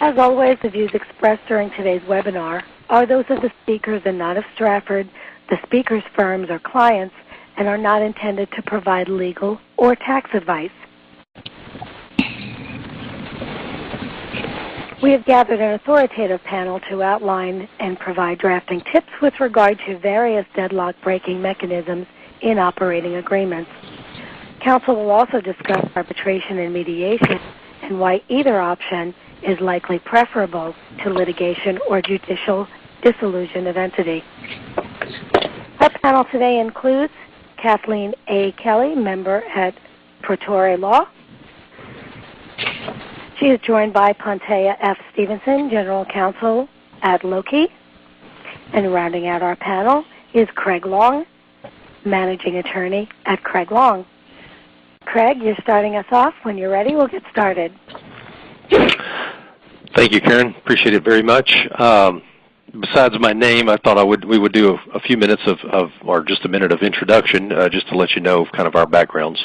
As always, the views expressed during today's webinar are those of the speakers and not of Strafford, the speakers' firms, or clients, and are not intended to provide legal or tax advice. We have gathered an authoritative panel to outline and provide drafting tips with regard to various deadlock-breaking mechanisms in operating agreements. Counsel will also discuss arbitration and mediation and why either option is likely preferable to litigation or judicial dissolution of entity. Our panel today includes Kathleen A. Kelly, member at Fiduciary Law. She is joined by Pontea F. Stevenson, General Counsel at Lowkey. And rounding out our panel is Craig Long, Managing Attorney at Craig Long. Craig, you're starting us off. When you're ready, we'll get started. Thank you, Karen. Appreciate it very much. Besides my name, I thought we would do a few minutes or just a minute of introduction, just to let you know kind of our backgrounds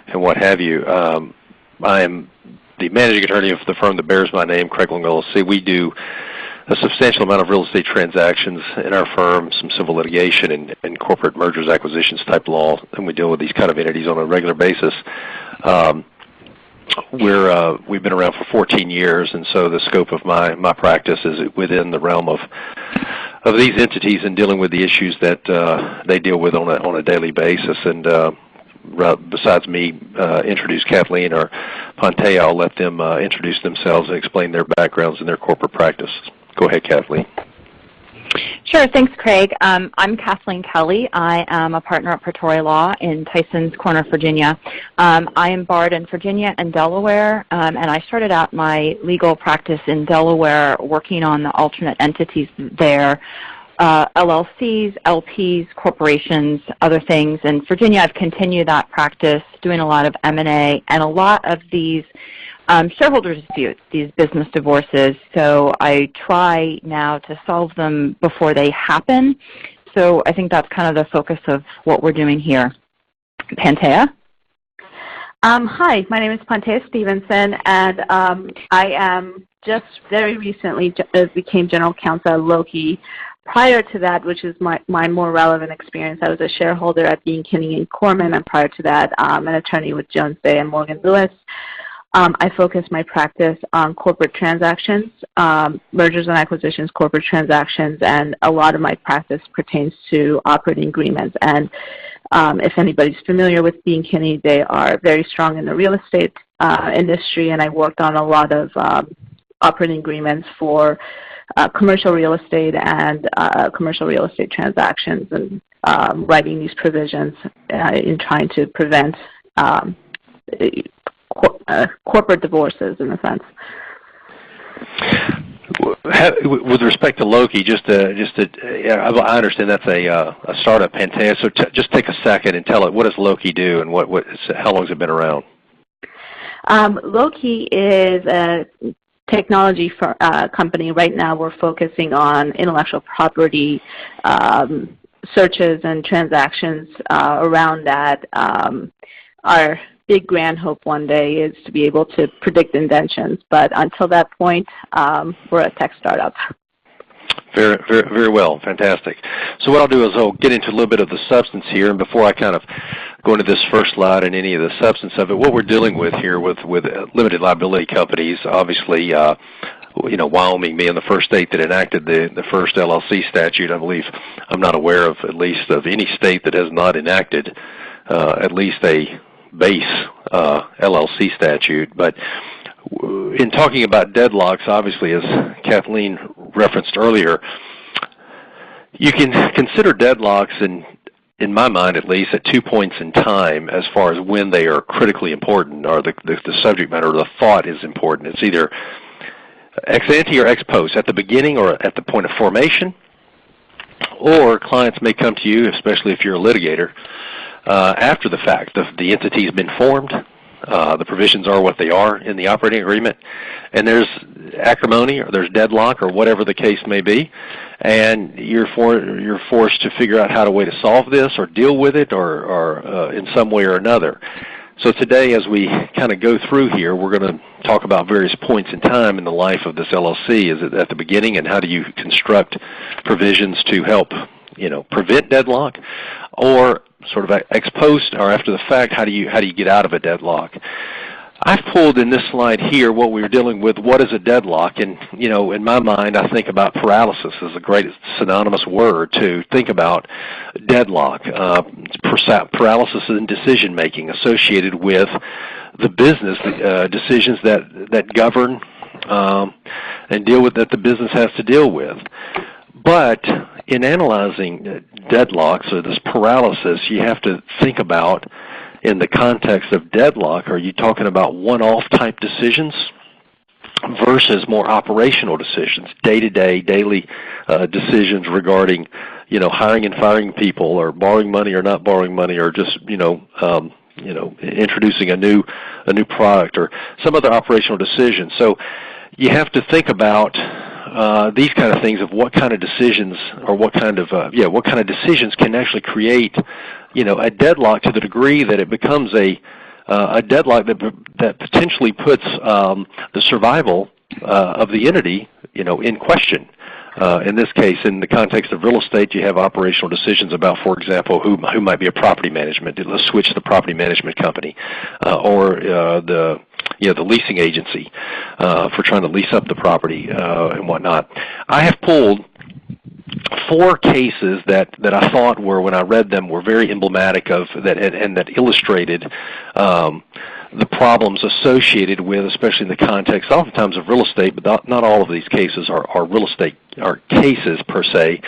and what have you. I am the managing attorney of the firm that bears my name, Craig Long LLC. We do a substantial amount of real estate transactions in our firm, some civil litigation and corporate mergers, acquisitions type law, and we deal with these kind of entities on a regular basis. We've been around for 14 years, and so the scope of my practice is within the realm of these entities and dealing with the issues that they deal with on a daily basis. And besides me introduce Kathleen or Pontea, I'll let them introduce themselves and explain their backgrounds and their corporate practice. Go ahead, Kathleen. Sure. Thanks, Craig. I'm Kathleen Kelly. I am a partner at Fiduciary Law in Tysons Corner, Virginia. I am barred in Virginia and Delaware, and I started out my legal practice in Delaware working on the alternate entities there, LLCs, LPs, corporations, other things. In Virginia, I've continued that practice, doing a lot of M&A and a lot of these shareholder disputes, these business divorces. So I try now to solve them before they happen. So I think that's kind of the focus of what we're doing here. Pontea? Hi, my name is Pontea Stevenson, and I am just very recently became General Counsel at Lowkey. Prior to that, which is my more relevant experience, I was a shareholder at Dean, Kinney & Corman, and prior to that, an attorney with Jones Day and Morgan Lewis. I focus my practice on corporate transactions, mergers and acquisitions, corporate transactions, and a lot of my practice pertains to operating agreements. And if anybody's familiar with Dean Kinney, they are very strong in the real estate industry, and I worked on a lot of operating agreements for commercial real estate and commercial real estate transactions, and writing these provisions in trying to prevent corporate divorces, in a sense. With respect to Lowkey, I understand that's a startup, Pontea. So just take a second and tell it, what does Lowkey do, and how long has it been around? Lowkey is a technology company. Right now, we're focusing on intellectual property searches and transactions around that. Our big grand hope one day is to be able to predict indentions, but until that point, we're a tech startup. Very, very, very well. Fantastic. So what I'll do is I'll get into a little bit of the substance here, and before I kind of go into this first slide and any of the substance of it, what we're dealing with here with limited liability companies, obviously, Wyoming being the first state that enacted the first LLC statute, I believe. I'm not aware of at least of any state that has not enacted at least a base LLC statute. But in talking about deadlocks, obviously, as Kathleen referenced earlier, you can consider deadlocks, in my mind at least, at 2 points in time as far as when they are critically important, or the subject matter or the thought is important. It's either ex ante or ex post, at the beginning or at the point of formation, or clients may come to you, especially if you're a litigator, after the fact. The entity has been formed, the provisions are what they are in the operating agreement, and there's acrimony or there's deadlock or whatever the case may be, and you're forced to figure out how to solve this or deal with it or in some way or another. So today, as we kind of go through here, we're going to talk about various points in time in the life of this LLC. Is it at the beginning, and how do you construct provisions to help, prevent deadlock, or sort of ex post or after the fact, how do you get out of a deadlock? I've pulled in this slide here what we were dealing with, what is a deadlock, and in my mind I think about paralysis as a great synonymous word to think about deadlock, paralysis in decision making associated with the business decisions that govern and deal with that the business has to deal with. But in analyzing deadlocks or this paralysis, you have to think about, in the context of deadlock, are you talking about one-off type decisions versus more operational decisions, day-to-day, daily decisions regarding, hiring and firing people, or borrowing money or not borrowing money, or just, introducing a new product, or some other operational decision. So you have to think about these kind of things, of what kind of decisions, or what kind of decisions can actually create a deadlock, to the degree that it becomes a deadlock that potentially puts the survival of the entity in question. In this case, in the context of real estate, you have operational decisions about, for example, who might be a property management. Let's switch the property management company, or the leasing agency for trying to lease up the property and whatnot. I have pulled 4 cases that I thought were, when I read them, were very emblematic of that, and that illustrated the problems associated with, especially in the context oftentimes of real estate, but not all of these cases are real estate cases per se.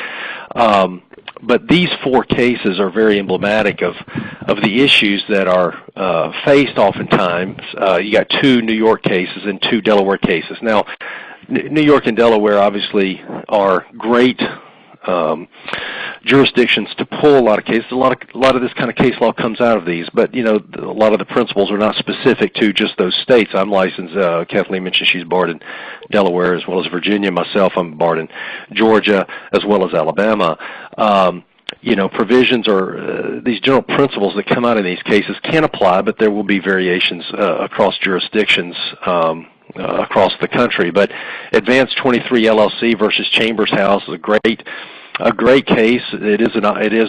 But these 4 cases are very emblematic of the issues that are faced oftentimes. You got 2 New York cases and 2 Delaware cases. Now, New York and Delaware obviously are great jurisdictions to pull a lot of cases. A lot of this kind of case law comes out of these, but a lot of the principles are not specific to just those states. I'm licensed. Kathleen mentioned she's barred in Delaware as well as Virginia. Myself, I'm barred in Georgia as well as Alabama. Provisions, or these general principles that come out in these cases can apply, but there will be variations across jurisdictions across the country. But Advanced 23 LLC versus Chambers House is a great case. It is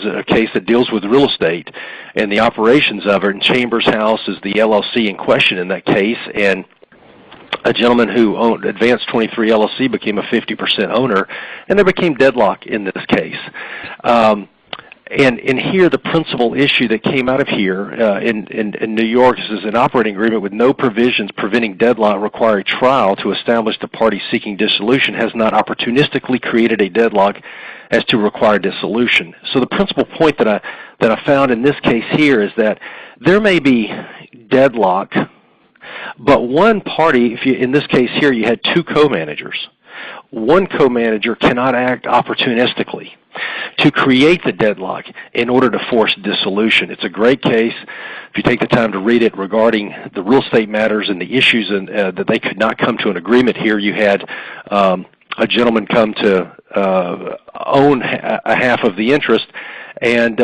a case that deals with real estate and the operations of it. And Chambers House is the LLC in question in that case, and a gentleman who owned Advanced 23 LLC became a 50% owner, and there became deadlock in this case. And here, the principal issue that came out of here in New York is an operating agreement with no provisions preventing deadlock requiring trial to establish the party seeking dissolution has not opportunistically created a deadlock as to require dissolution. So the principal point that I found in this case here is that there may be deadlock, but one party, in this case here, you had 2 co-managers. One co-manager cannot act opportunistically to create the deadlock in order to force dissolution. It's a great case, if you take the time to read it, regarding the real estate matters and the issues that they could not come to an agreement here. You had a gentleman come to own a half of the interest, and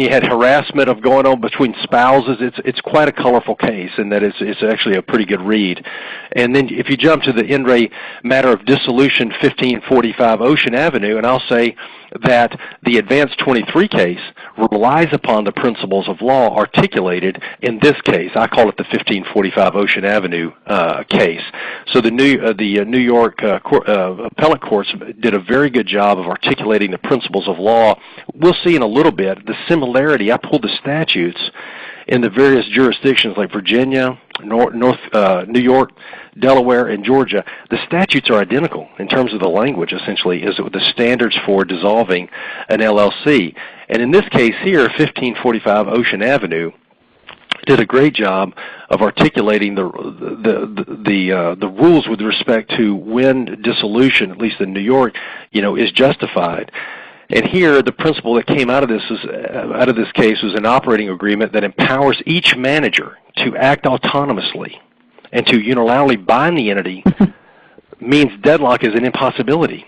you had harassment of going on between spouses. It's quite a colorful case, and that it's actually a pretty good read. And then if you jump to the in re Matter of Dissolution 1545 Ocean Avenue, and I'll say that the Advanced 23 case relies upon the principles of law articulated in this case. I call it the 1545 Ocean Avenue case. So the New York appellate courts did a very good job of articulating the principles of law. We'll see in a little bit the similarity. I pulled the statutes in the various jurisdictions like Virginia, New York, Delaware, and Georgia. The statutes are identical in terms of the language, essentially, is the standards for dissolving an LLC. And in this case here, 1545 Ocean Avenue did a great job of articulating the rules with respect to when dissolution, at least in New York, is justified. And here, the principle that came out of this case was an operating agreement that empowers each manager to act autonomously and to unilaterally bind the entity means deadlock is an impossibility.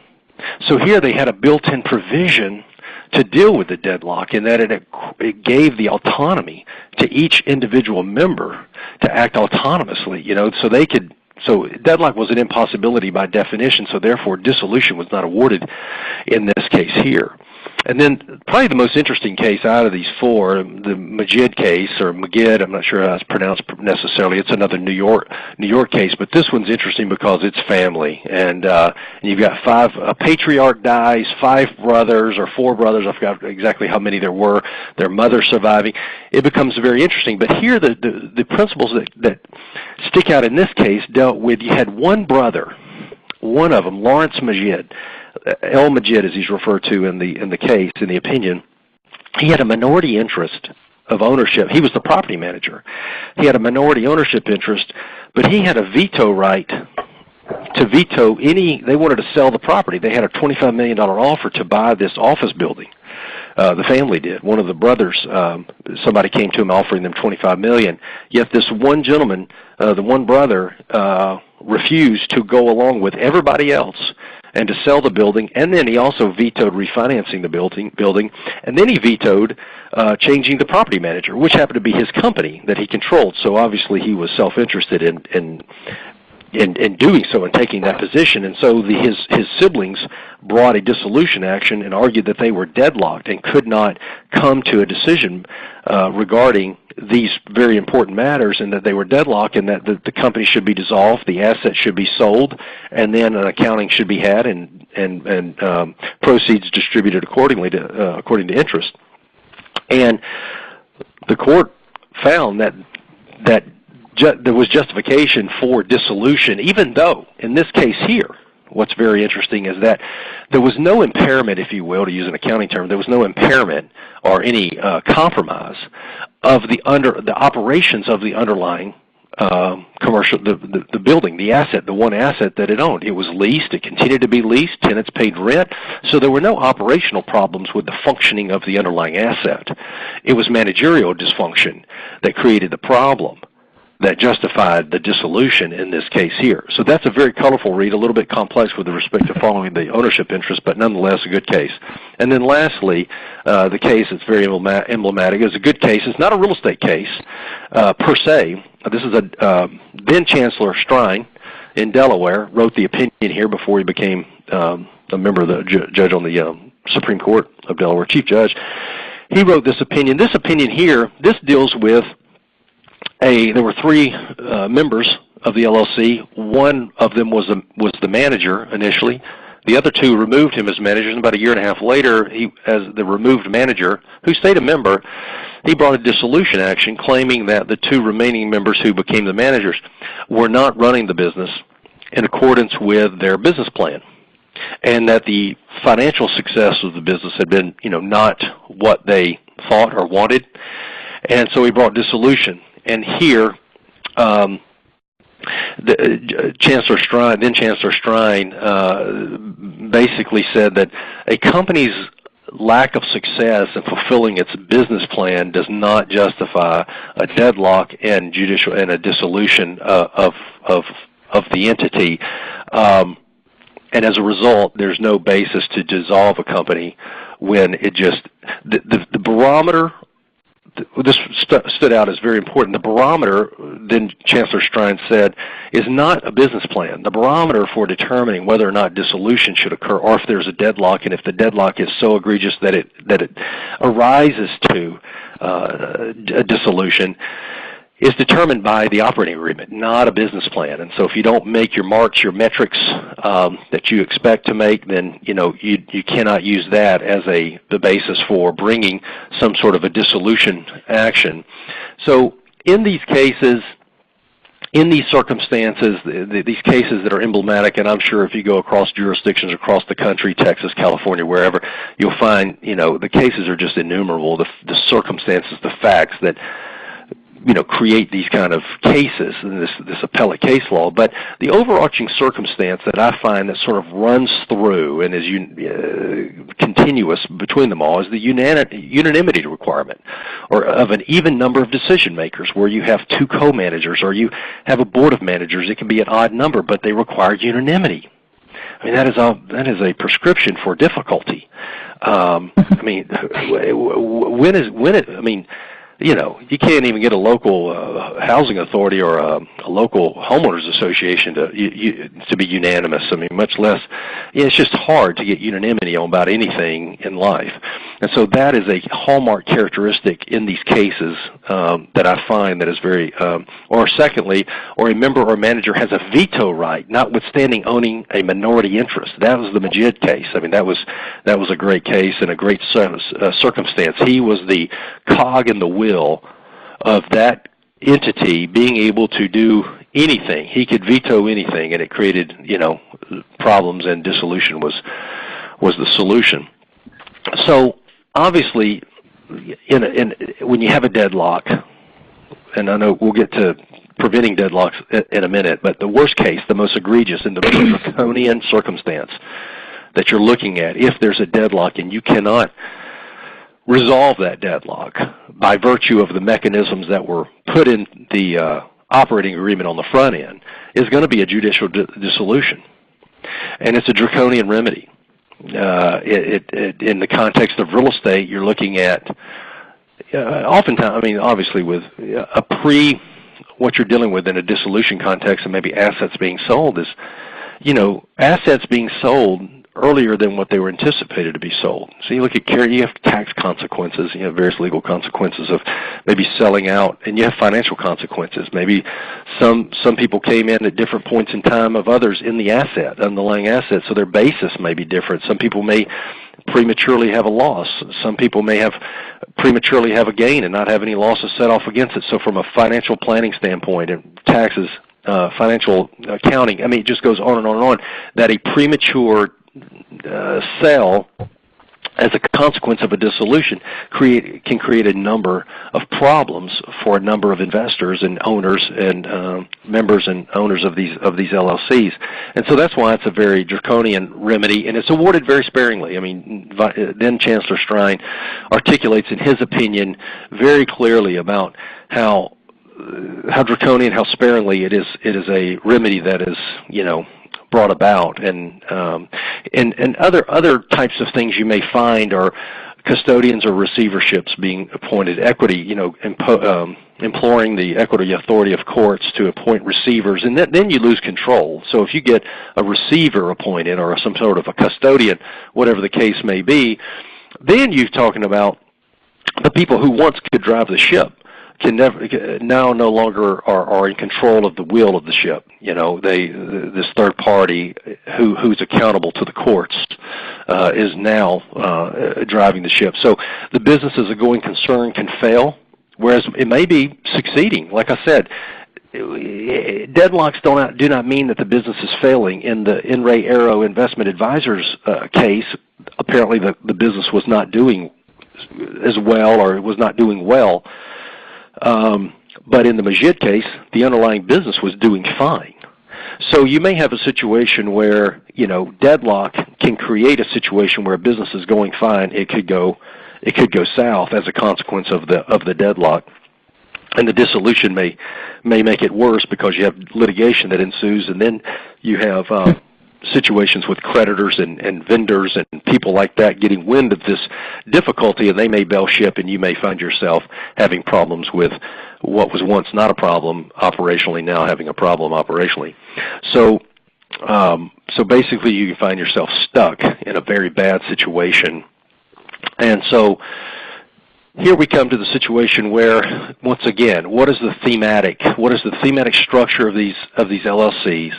So here they had a built-in provision to deal with the deadlock, in that it gave the autonomy to each individual member to act autonomously, so deadlock was an impossibility by definition, so therefore dissolution was not awarded in this case here. And then probably the most interesting case out of these four, the Magid case, or Magid, I'm not sure how it's pronounced necessarily. It's another New York case, but this one's interesting because it's family. And you've got a patriarch dies, 5 brothers or 4 brothers, I forgot exactly how many there were, their mother surviving. It becomes very interesting. But here the principles that stick out in this case dealt with, you had one brother, one of them, Lawrence Magid, El Magid, as he's referred to in the case, in the opinion. He had a minority interest of ownership. He was the property manager. He had a minority ownership interest, but he had a veto right to veto they wanted to sell the property. They had a $25 million offer to buy this office building. The family did. One of the brothers, somebody came to him offering them $25 million. Yet this one gentleman, the one brother, refused to go along with everybody else and to sell the building, and then he also vetoed refinancing the building, and then he vetoed changing the property manager, which happened to be his company that he controlled. So obviously he was self-interested in doing so and taking that position, and so his siblings brought a dissolution action and argued that they were deadlocked and could not come to a decision regarding these very important matters, and that they were deadlocked, and that the company should be dissolved, the assets should be sold, and then an accounting should be had, and proceeds distributed according to interest. And the court found that there was justification for dissolution, even though, in this case here, what's very interesting is that there was no impairment, if you will, to use an accounting term, there was no impairment or any compromise of the operations of the underlying commercial, the building, the asset, the one asset that it owned. It was leased, it continued to be leased, tenants paid rent, so there were no operational problems with the functioning of the underlying asset. It was managerial dysfunction that created the problem that justified the dissolution in this case here. So that's a very colorful read, a little bit complex with respect to following the ownership interest, but nonetheless a good case. And then lastly, the case that's very emblematic is a good case. It's not a real estate case per se. This is then Chancellor Strine in Delaware wrote the opinion here before he became a member of the judge on the Supreme Court of Delaware, Chief Judge. He wrote this opinion. This opinion here, this deals with there were 3 members of the LLC. One of them was the manager initially. The other 2 removed him as manager, and about a year and a half later, he, as the removed manager, who stayed a member, he brought a dissolution action claiming that the 2 remaining members who became the managers were not running the business in accordance with their business plan, and that the financial success of the business had been, not what they thought or wanted, and so he brought dissolution. And here, Chancellor Strine basically said that a company's lack of success in fulfilling its business plan does not justify a deadlock and a dissolution of the entity, and as a result, there's no basis to dissolve a company when it just the barometer. This stood out as very important. The barometer, then Chancellor Strine said, is not a business plan. The barometer for determining whether or not dissolution should occur, or if there's a deadlock, and if the deadlock is so egregious that it arises to a dissolution, is determined by the operating agreement, not a business plan. And so if you don't make your marks, your metrics that you expect to make, then you cannot use that as the basis for bringing some sort of a dissolution action. So in these cases, in these circumstances, these cases that are emblematic, and I'm sure if you go across jurisdictions across the country, Texas, California, wherever, you'll find the cases are just innumerable. The circumstances, the facts that create these kind of cases in this appellate case law. But the overarching circumstance that I find that sort of runs through and is continuous between them all is the unanimity requirement, or of an even number of decision makers, where you have 2 co-managers or you have a board of managers. It can be an odd number, but they require unanimity. I mean, that is a prescription for difficulty. I mean, I mean, you know, you can't even get a local housing authority or a local homeowners association to be unanimous. I mean, much less, it's just hard to get unanimity on about anything in life. And so that is a hallmark characteristic in these cases that I find that is very, or secondly, or a member or manager has a veto right, notwithstanding owning a minority interest. That was the Majid case. I mean, that was a great case and a great circumstance. He was the cog in the wheel of that entity being able to do anything. He could veto anything, and it created, you know, problems, and dissolution was the solution. So obviously, when you have a deadlock, and I know we'll get to preventing deadlocks in a minute, but the worst case, the most egregious and the most draconian circumstance that you're looking at, if there's a deadlock and you cannot resolve that deadlock by virtue of the mechanisms that were put in the operating agreement on the front end, is going to be a judicial dissolution. And it's a draconian remedy. In the context of real estate, you're looking at, oftentimes, I mean, obviously with what you're dealing with in a dissolution context and maybe assets being sold is, you know, assets being sold earlier than what they were anticipated to be sold. So you look at you have tax consequences, you have various legal consequences of maybe selling out, and you have financial consequences. Maybe some people came in at different points in time of others in the underlying asset, so their basis may be different. Some people may prematurely have a loss. Some people may have prematurely have a gain and not have any losses set off against it. So from a financial planning standpoint and taxes, financial accounting, I mean, it just goes on and on and on, that a premature sale as a consequence of a dissolution can create a number of problems for a number of investors and owners and members and owners of these LLCs. And so that's why it's a very draconian remedy, and it's awarded very sparingly. I mean, then Chancellor Strine articulates in his opinion very clearly about how draconian, how sparingly it is a remedy that is, you know, brought about, and other types of things you may find are custodians or receiverships being appointed, equity, you know, imploring the equity authority of courts to appoint receivers, and then you lose control. So if you get a receiver appointed or some sort of a custodian, whatever the case may be, then you're talking about the people who once could drive the ship now no longer are in control of the wheel of the ship. You know, this third party who's accountable to the courts is now driving the ship. So the business as a going concern can fail, whereas it may be succeeding. Like I said, deadlocks do not mean that the business is failing. In the In Re Aero Investment Advisors case, apparently the business was not doing as well, or it was not doing well. But in the Majid case, the underlying business was doing fine. So you may have a situation where, you know, deadlock can create a situation where a business is going fine. It could go south as a consequence of the deadlock, and the dissolution may make it worse because you have litigation that ensues, and then you have situations with creditors and vendors and people like that getting wind of this difficulty, and they may bail ship, and you may find yourself having problems with what was once not a problem operationally, now having a problem operationally. So basically you can find yourself stuck in a very bad situation. And so here we come to the situation where, once again, what is the thematic structure of these LLCs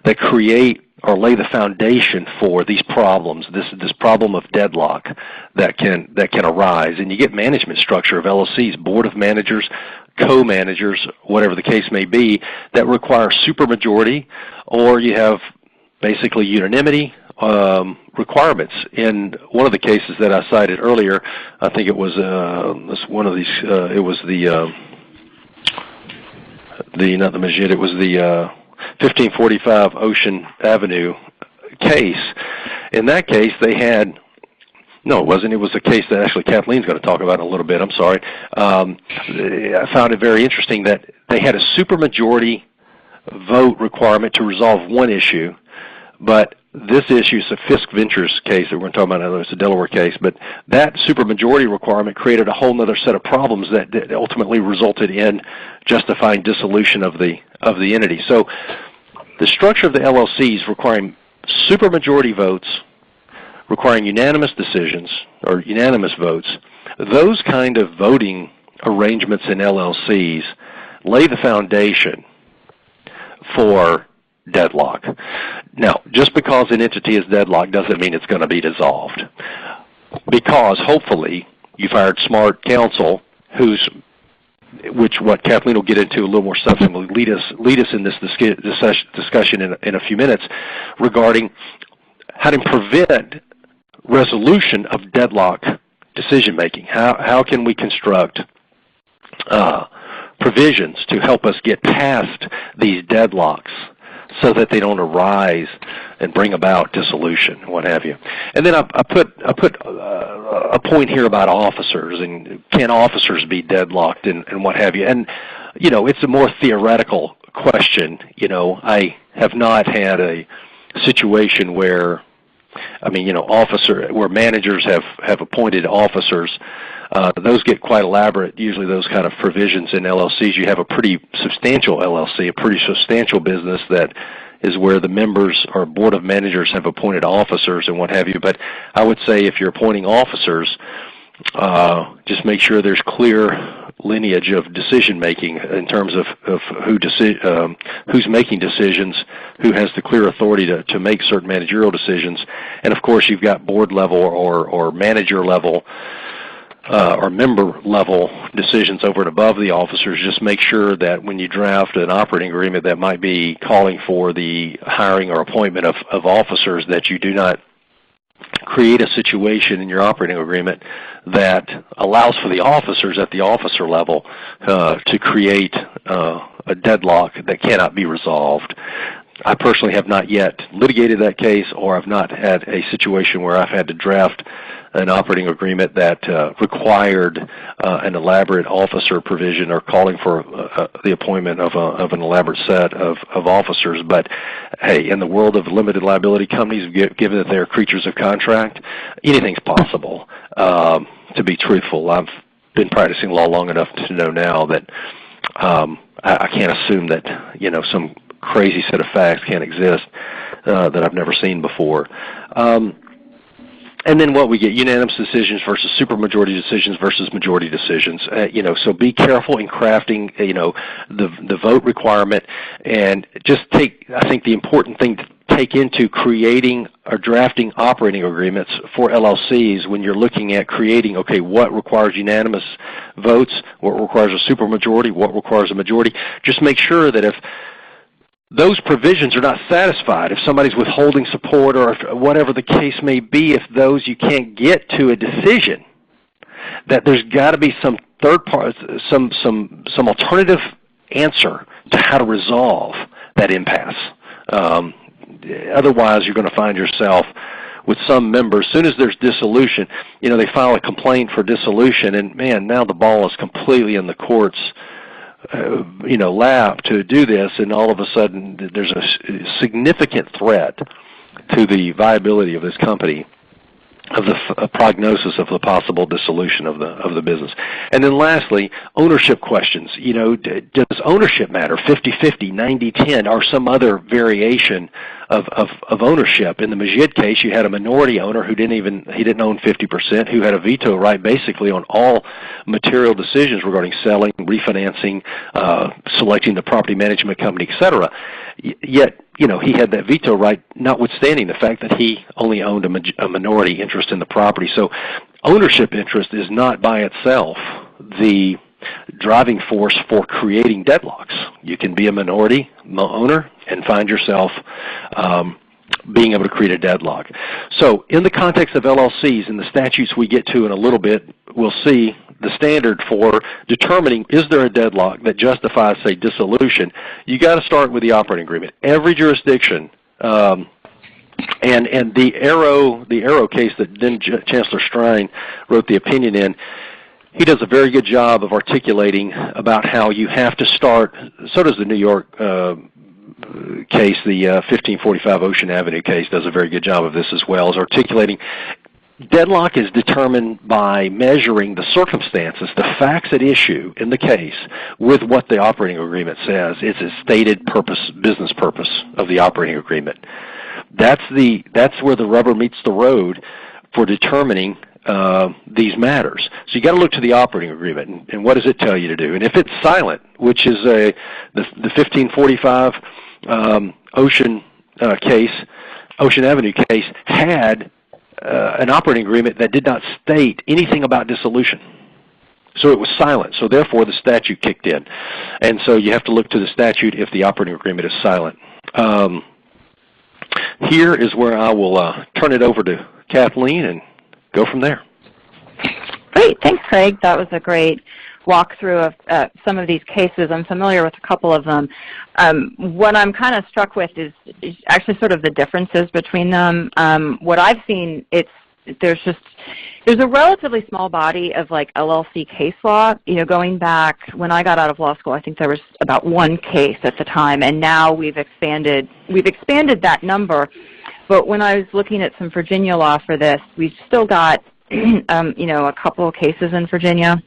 that create or lay the foundation for these problems, this problem of deadlock that can arise. And you get management structure of LLCs, board of managers, co-managers, whatever the case may be, that require supermajority, or you have basically unanimity requirements. In one of the cases that I cited earlier, I think it was one of these. It was not the Majid. It was the 1545 Ocean Avenue case. In that case, they had, no, it wasn't. It was a case that actually Kathleen's going to talk about in a little bit. I'm sorry. I found it very interesting that they had a supermajority vote requirement to resolve one issue, but this issue is a Fisk Ventures case that we're talking about. It's a Delaware case, but that supermajority requirement created a whole other set of problems that ultimately resulted in justifying dissolution of the entity. So the structure of the LLCs requiring supermajority votes, requiring unanimous decisions or unanimous votes, those kind of voting arrangements in LLCs lay the foundation for deadlock. Now, just because an entity is deadlocked doesn't mean it's going to be dissolved, because hopefully you've hired smart counsel which what Kathleen will get into a little more substantively, lead us in this discussion in a few minutes regarding how to prevent resolution of deadlock decision making. How can we construct provisions to help us get past these deadlocks so that they don't arise and bring about dissolution, what have you. And then I put a point here about officers, and can officers be deadlocked and what have you. And, you know, it's a more theoretical question. You know, I have not had a situation where, I mean, you know, where managers have appointed officers. Those get quite elaborate, usually those kind of provisions in LLCs. You have a pretty substantial LLC, a pretty substantial business that is where the members or board of managers have appointed officers and what have you. But I would say if you're appointing officers, just make sure there's clear lineage of decision making in terms of who's making decisions, who has the clear authority to make certain managerial decisions. And of course you've got board level or manager level or member level decisions over and above the officers. Just make sure that when you draft an operating agreement that might be calling for the hiring or appointment of officers, that you do not create a situation in your operating agreement that allows for the officers at the officer level to create a deadlock that cannot be resolved. I personally have not yet litigated that case, or I've not had a situation where I've had to draft an operating agreement that required an elaborate officer provision or calling for the appointment of an elaborate set of officers. But hey, in the world of limited liability companies, given that they're creatures of contract, anything's possible. To be truthful, I've been practicing law long enough to know now that I can't assume that, you know, some crazy set of facts can't exist that I've never seen before. And then what we get, unanimous decisions versus supermajority decisions versus majority decisions. You know, so be careful in crafting, you know, the vote requirement, and just I think the important thing to take into creating or drafting operating agreements for LLCs when you're looking at creating, okay, what requires unanimous votes, what requires a supermajority, what requires a majority. Just make sure that if those provisions are not satisfied, if somebody's withholding support or if whatever the case may be, if those you can't get to a decision, that there's got to be some third part, some alternative answer to how to resolve that impasse. Otherwise, you're going to find yourself with some members, as soon as there's dissolution, you know, they file a complaint for dissolution, and man, now the ball is completely in the court's you know, lab to do this, and all of a sudden there's a significant threat to the viability of this company, of the prognosis of the possible dissolution of the business. And then lastly, ownership questions. You know, does ownership matter? 50-50, 90-10, or some other variation of ownership? In the Majid case, you had a minority owner who didn't own 50%, who had a veto right basically on all material decisions regarding selling, refinancing, selecting the property management company, etc. Yet, you know, he had that veto right, notwithstanding the fact that he only owned a minority interest in the property. So ownership interest is not by itself the driving force for creating deadlocks. You can be a minority owner and find yourself being able to create a deadlock. So in the context of LLCs and the statutes we get to in a little bit, we'll see the standard for determining is there a deadlock that justifies, say, dissolution. You got to start with the operating agreement. Every jurisdiction, and the Arrow case that then Chancellor Strine wrote the opinion in, he does a very good job of articulating about how you have to start. So does the New York case, the 1545 Ocean Avenue case, does a very good job of this as well, is articulating deadlock is determined by measuring the circumstances, the facts at issue in the case, with what the operating agreement says. It's a stated purpose, business purpose of the operating agreement. That's where the rubber meets the road for determining these matters. So you got to look to the operating agreement, and what does it tell you to do? And if it's silent, which is the 1545 Ocean Avenue case, had an operating agreement that did not state anything about dissolution. So it was silent. So therefore, the statute kicked in. And so you have to look to the statute if the operating agreement is silent. Here is where I will turn it over to Kathleen and go from there. Great. Thanks, Craig. That was a great walkthrough of some of these cases. I'm familiar with a couple of them. What I'm kind of struck with is actually sort of the differences between them. What I've seen, there's a relatively small body of like LLC case law. You know, going back when I got out of law school, I think there was about one case at the time, and now we've expanded that number. But when I was looking at some Virginia law for this, we've still got a couple of cases in Virginia.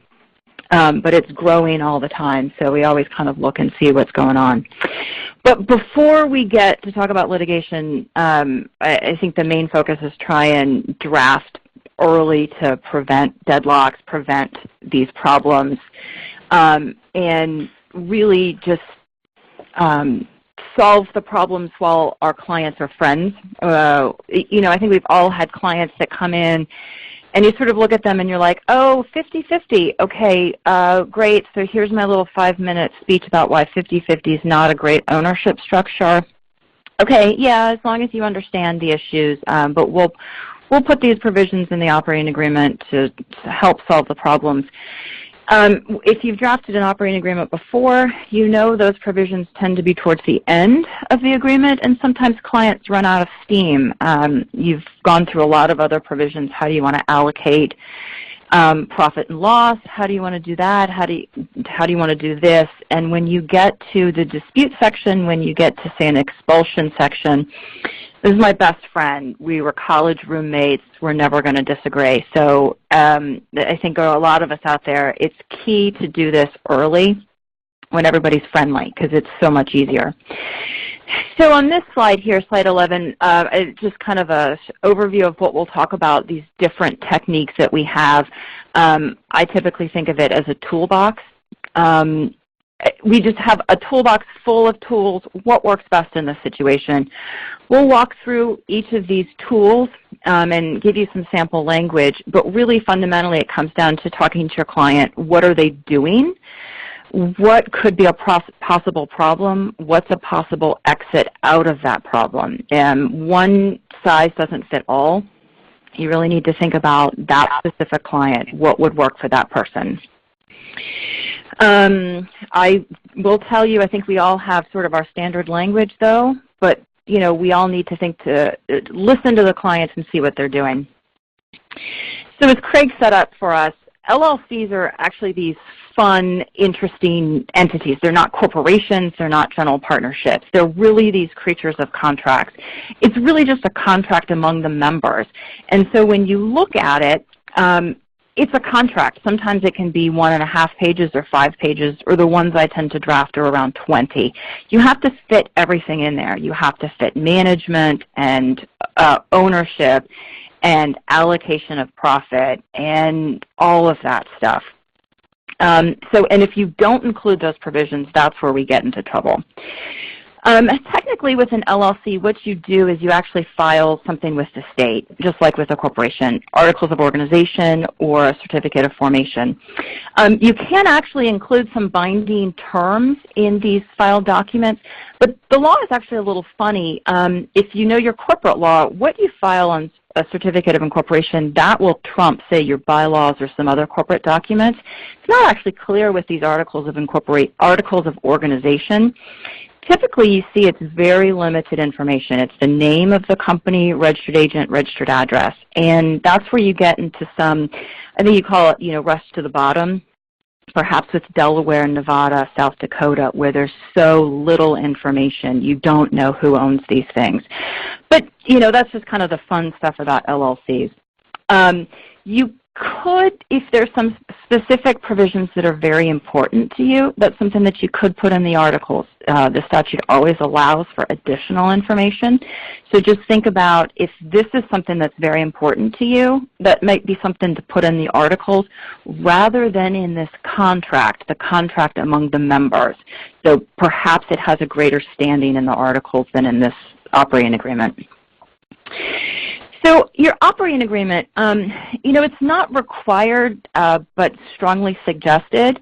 But it's growing all the time, so we always kind of look and see what's going on. But before we get to talk about litigation, I think the main focus is try and draft early to prevent deadlocks, prevent these problems, and really just solve the problems while our clients are friends. I think we've all had clients that come in and you sort of look at them and you're like, oh, 50-50. Okay, great. So here's my little 5-minute speech about why 50-50 is not a great ownership structure. Okay, yeah, as long as you understand the issues, but we'll put these provisions in the operating agreement to help solve the problems. If you've drafted an operating agreement before, you know those provisions tend to be towards the end of the agreement, and sometimes clients run out of steam. You've gone through a lot of other provisions. How do you want to allocate profit and loss? How do you want to do that? How do you want to do this? And when you get to the dispute section, when you get to, say, an expulsion section, this is my best friend. We were college roommates. We're never going to disagree. So I think a lot of us out there, it's key to do this early when everybody's friendly because it's so much easier. So on this slide here, slide 11, it's just kind of an overview of what we'll talk about, these different techniques that we have. I typically think of it as a toolbox. We just have a toolbox full of tools, what works best in this situation. We'll walk through each of these tools and give you some sample language, but really fundamentally it comes down to talking to your client. What are they doing? What could be a possible problem? What's a possible exit out of that problem? One size doesn't fit all. You really need to think about that specific client. What would work for that person? I will tell you, I think we all have sort of our standard language, though, but we all need to listen to the clients and see what they're doing. So as Craig set up for us, LLCs are actually these fun, interesting entities. They're not corporations. They're not general partnerships. They're really these creatures of contracts. It's really just a contract among the members. And so when you look at it, it's a contract. Sometimes it can be 1.5 pages or 5 pages, or the ones I tend to draft are around 20. You have to fit everything in there. You have to fit management and ownership and allocation of profit and all of that stuff. And if you don't include those provisions, that's where we get into trouble. Technically, with an LLC, what you do is you actually file something with the state, just like with a corporation, articles of organization or a certificate of formation. You can actually include some binding terms in these filed documents, but the law is actually a little funny. If you know your corporate law, what you file on a certificate of incorporation, that will trump, say, your bylaws or some other corporate documents. It's not actually clear with these articles of organization. Typically, you see it's very limited information. It's the name of the company, registered agent, registered address. And that's where you get into some, I think you call it, rush to the bottom. perhaps with Delaware, Nevada, South Dakota, where there's so little information. You don't know who owns these things. But, that's just kind of the fun stuff about LLCs. You could, if there's some specific provisions that are very important to you, that's something that you could put in the articles. The statute always allows for additional information. So just think about if this is something that's very important to you, that might be something to put in the articles rather than in this contract, the contract among the members. So perhaps it has a greater standing in the articles than in this operating agreement. So your operating agreement, it's not required but strongly suggested.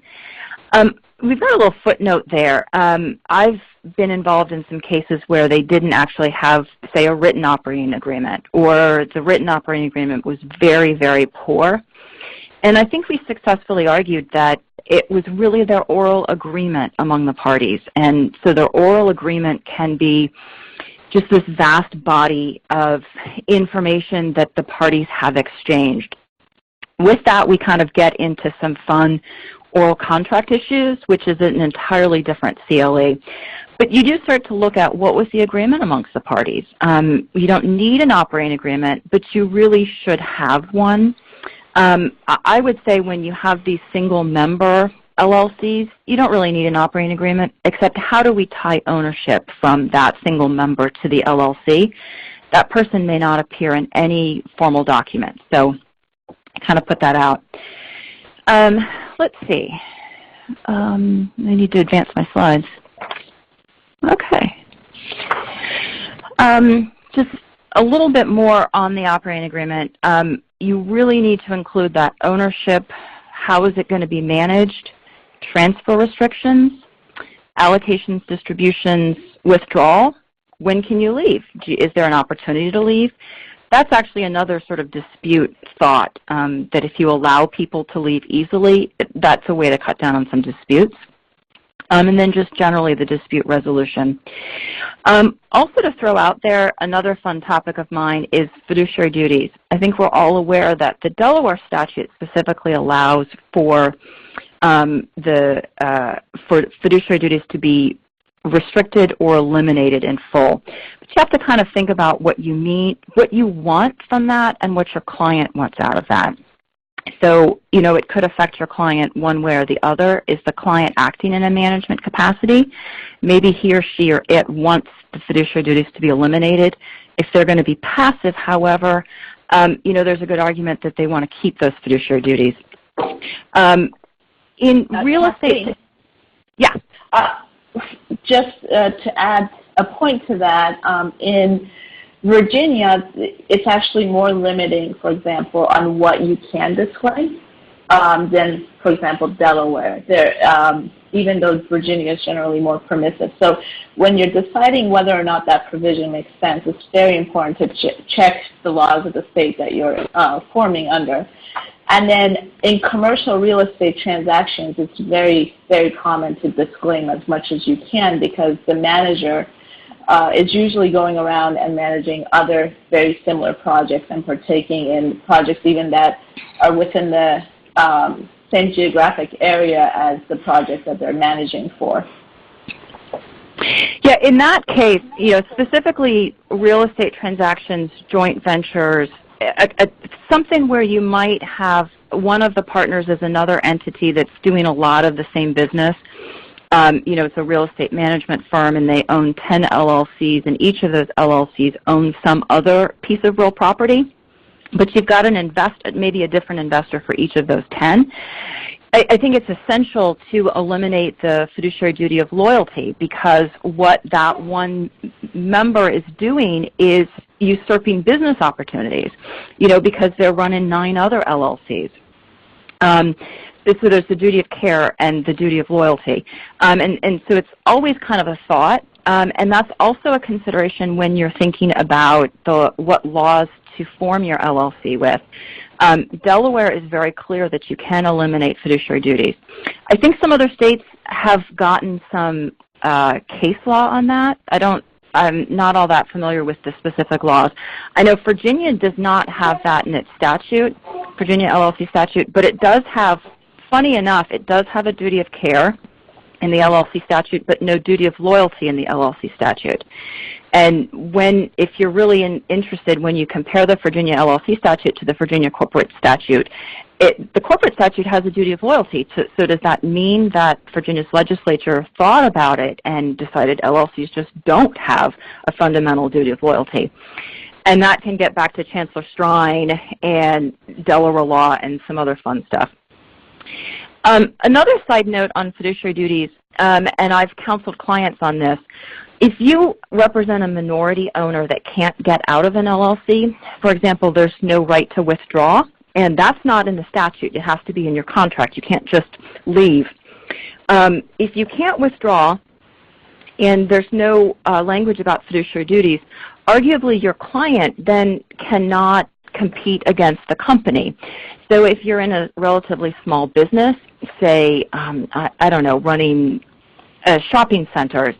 We've got a little footnote there. I've been involved in some cases where they didn't actually have, say, a written operating agreement, or the written operating agreement was very, very poor. And I think we successfully argued that it was really their oral agreement among the parties. And so their oral agreement can be just this vast body of information that the parties have exchanged. With that, we kind of get into some fun oral contract issues, which is an entirely different CLE. But you do start to look at what was the agreement amongst the parties. You don't need an operating agreement, but you really should have one. I would say when you have these single member LLCs, you don't really need an operating agreement, except how do we tie ownership from that single member to the LLC? That person may not appear in any formal document, so I kind of put that out. Let's see. I need to advance my slides. Okay. Just a little bit more on the operating agreement. You really need to include that ownership. How is it going to be managed? Transfer restrictions, allocations, distributions, withdrawal. When can you leave? Is there an opportunity to leave? That's actually another sort of dispute thought, that if you allow people to leave easily, that's a way to cut down on some disputes. And then just generally the dispute resolution. Also to throw out there, another fun topic of mine is fiduciary duties. I think we're all aware that the Delaware statute specifically allows for for fiduciary duties to be restricted or eliminated in full. But you have to kind of think about what you mean, what you want from that, and what your client wants out of that. So, it could affect your client one way or the other. Is the client acting in a management capacity? Maybe he or she or it wants the fiduciary duties to be eliminated. If they're going to be passive, however, there's a good argument that they want to keep those fiduciary duties. In real estate, yeah. Just to add a point to that, in Virginia, it's actually more limiting, for example, on what you can display than, for example, Delaware. Even though Virginia is generally more permissive. So when you're deciding whether or not that provision makes sense, it's very important to check the laws of the state that you're forming under. And then in commercial real estate transactions, it's very, very common to disclaim as much as you can, because the manager is usually going around and managing other very similar projects and partaking in projects even that are within the same geographic area as the project that they're managing for. Yeah, in that case, specifically real estate transactions, joint ventures, something where you might have one of the partners as another entity that's doing a lot of the same business. It's a real estate management firm, and they own 10 LLCs, and each of those LLCs owns some other piece of real property. But you've got maybe a different investor for each of those 10. I think it's essential to eliminate the fiduciary duty of loyalty, because what that one member is doing is usurping business opportunities, because they're running 9 other LLCs. So there's the duty of care and the duty of loyalty. And so it's always kind of a thought, and that's also a consideration when you're thinking about what laws to form your LLC with. Delaware is very clear that you can eliminate fiduciary duties. I think some other states have gotten some case law on that. I'm not all that familiar with the specific laws. I know Virginia does not have that in its statute, Virginia LLC statute, but it does have funny enough, it does have a duty of care in the LLC statute, but no duty of loyalty in the LLC statute. And if you're really interested, when you compare the Virginia LLC statute to the Virginia corporate statute, the corporate statute has a duty of loyalty. So does that mean that Virginia's legislature thought about it and decided LLCs just don't have a fundamental duty of loyalty? And that can get back to Chancellor Strine and Delaware law and some other fun stuff. Another side note on fiduciary duties, and I've counseled clients on this, if you represent a minority owner that can't get out of an LLC, for example, there's no right to withdraw, and that's not in the statute. It has to be in your contract. You can't just leave. If you can't withdraw and there's no language about fiduciary duties, arguably your client then cannot compete against the company. So if you're in a relatively small business, say, I don't know, running shopping centers,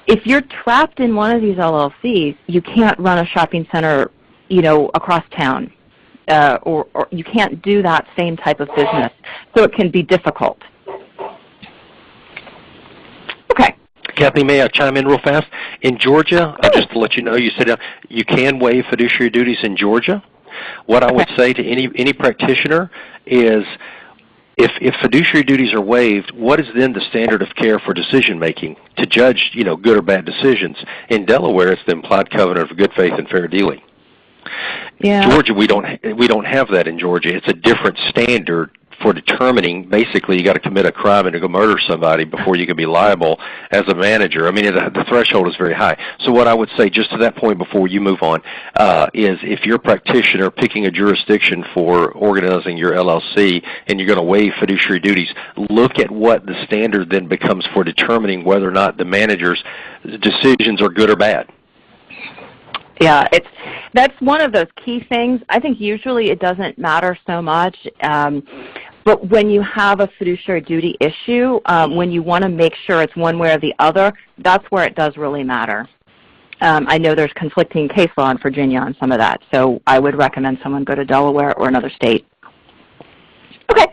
if you're trapped in one of these LLCs, you can't run a shopping center, across town, or you can't do that same type of business. So it can be difficult. Okay. Kathy, may I chime in real fast? In Georgia, just to let you know, you said you can waive fiduciary duties in Georgia. What I would say to any practitioner is, if fiduciary duties are waived, what is then the standard of care for decision making to judge, good or bad decisions? In Delaware, it's the implied covenant of good faith and fair dealing. Yeah. Georgia, we don't have that in Georgia. It's a different standard for determining. Basically, you got to commit a crime and to go murder somebody before you can be liable as a manager. I mean, the threshold is very high. So what I would say, just to that point before you move on, is if you're a practitioner picking a jurisdiction for organizing your LLC and you're going to waive fiduciary duties, look at what the standard then becomes for determining whether or not the manager's decisions are good or bad. Yeah, that's one of those key things. I think usually it doesn't matter so much, but when you have a fiduciary duty issue, when you want to make sure it's one way or the other, that's where it does really matter. I know there's conflicting case law in Virginia on some of that, so I would recommend someone go to Delaware or another state. Okay.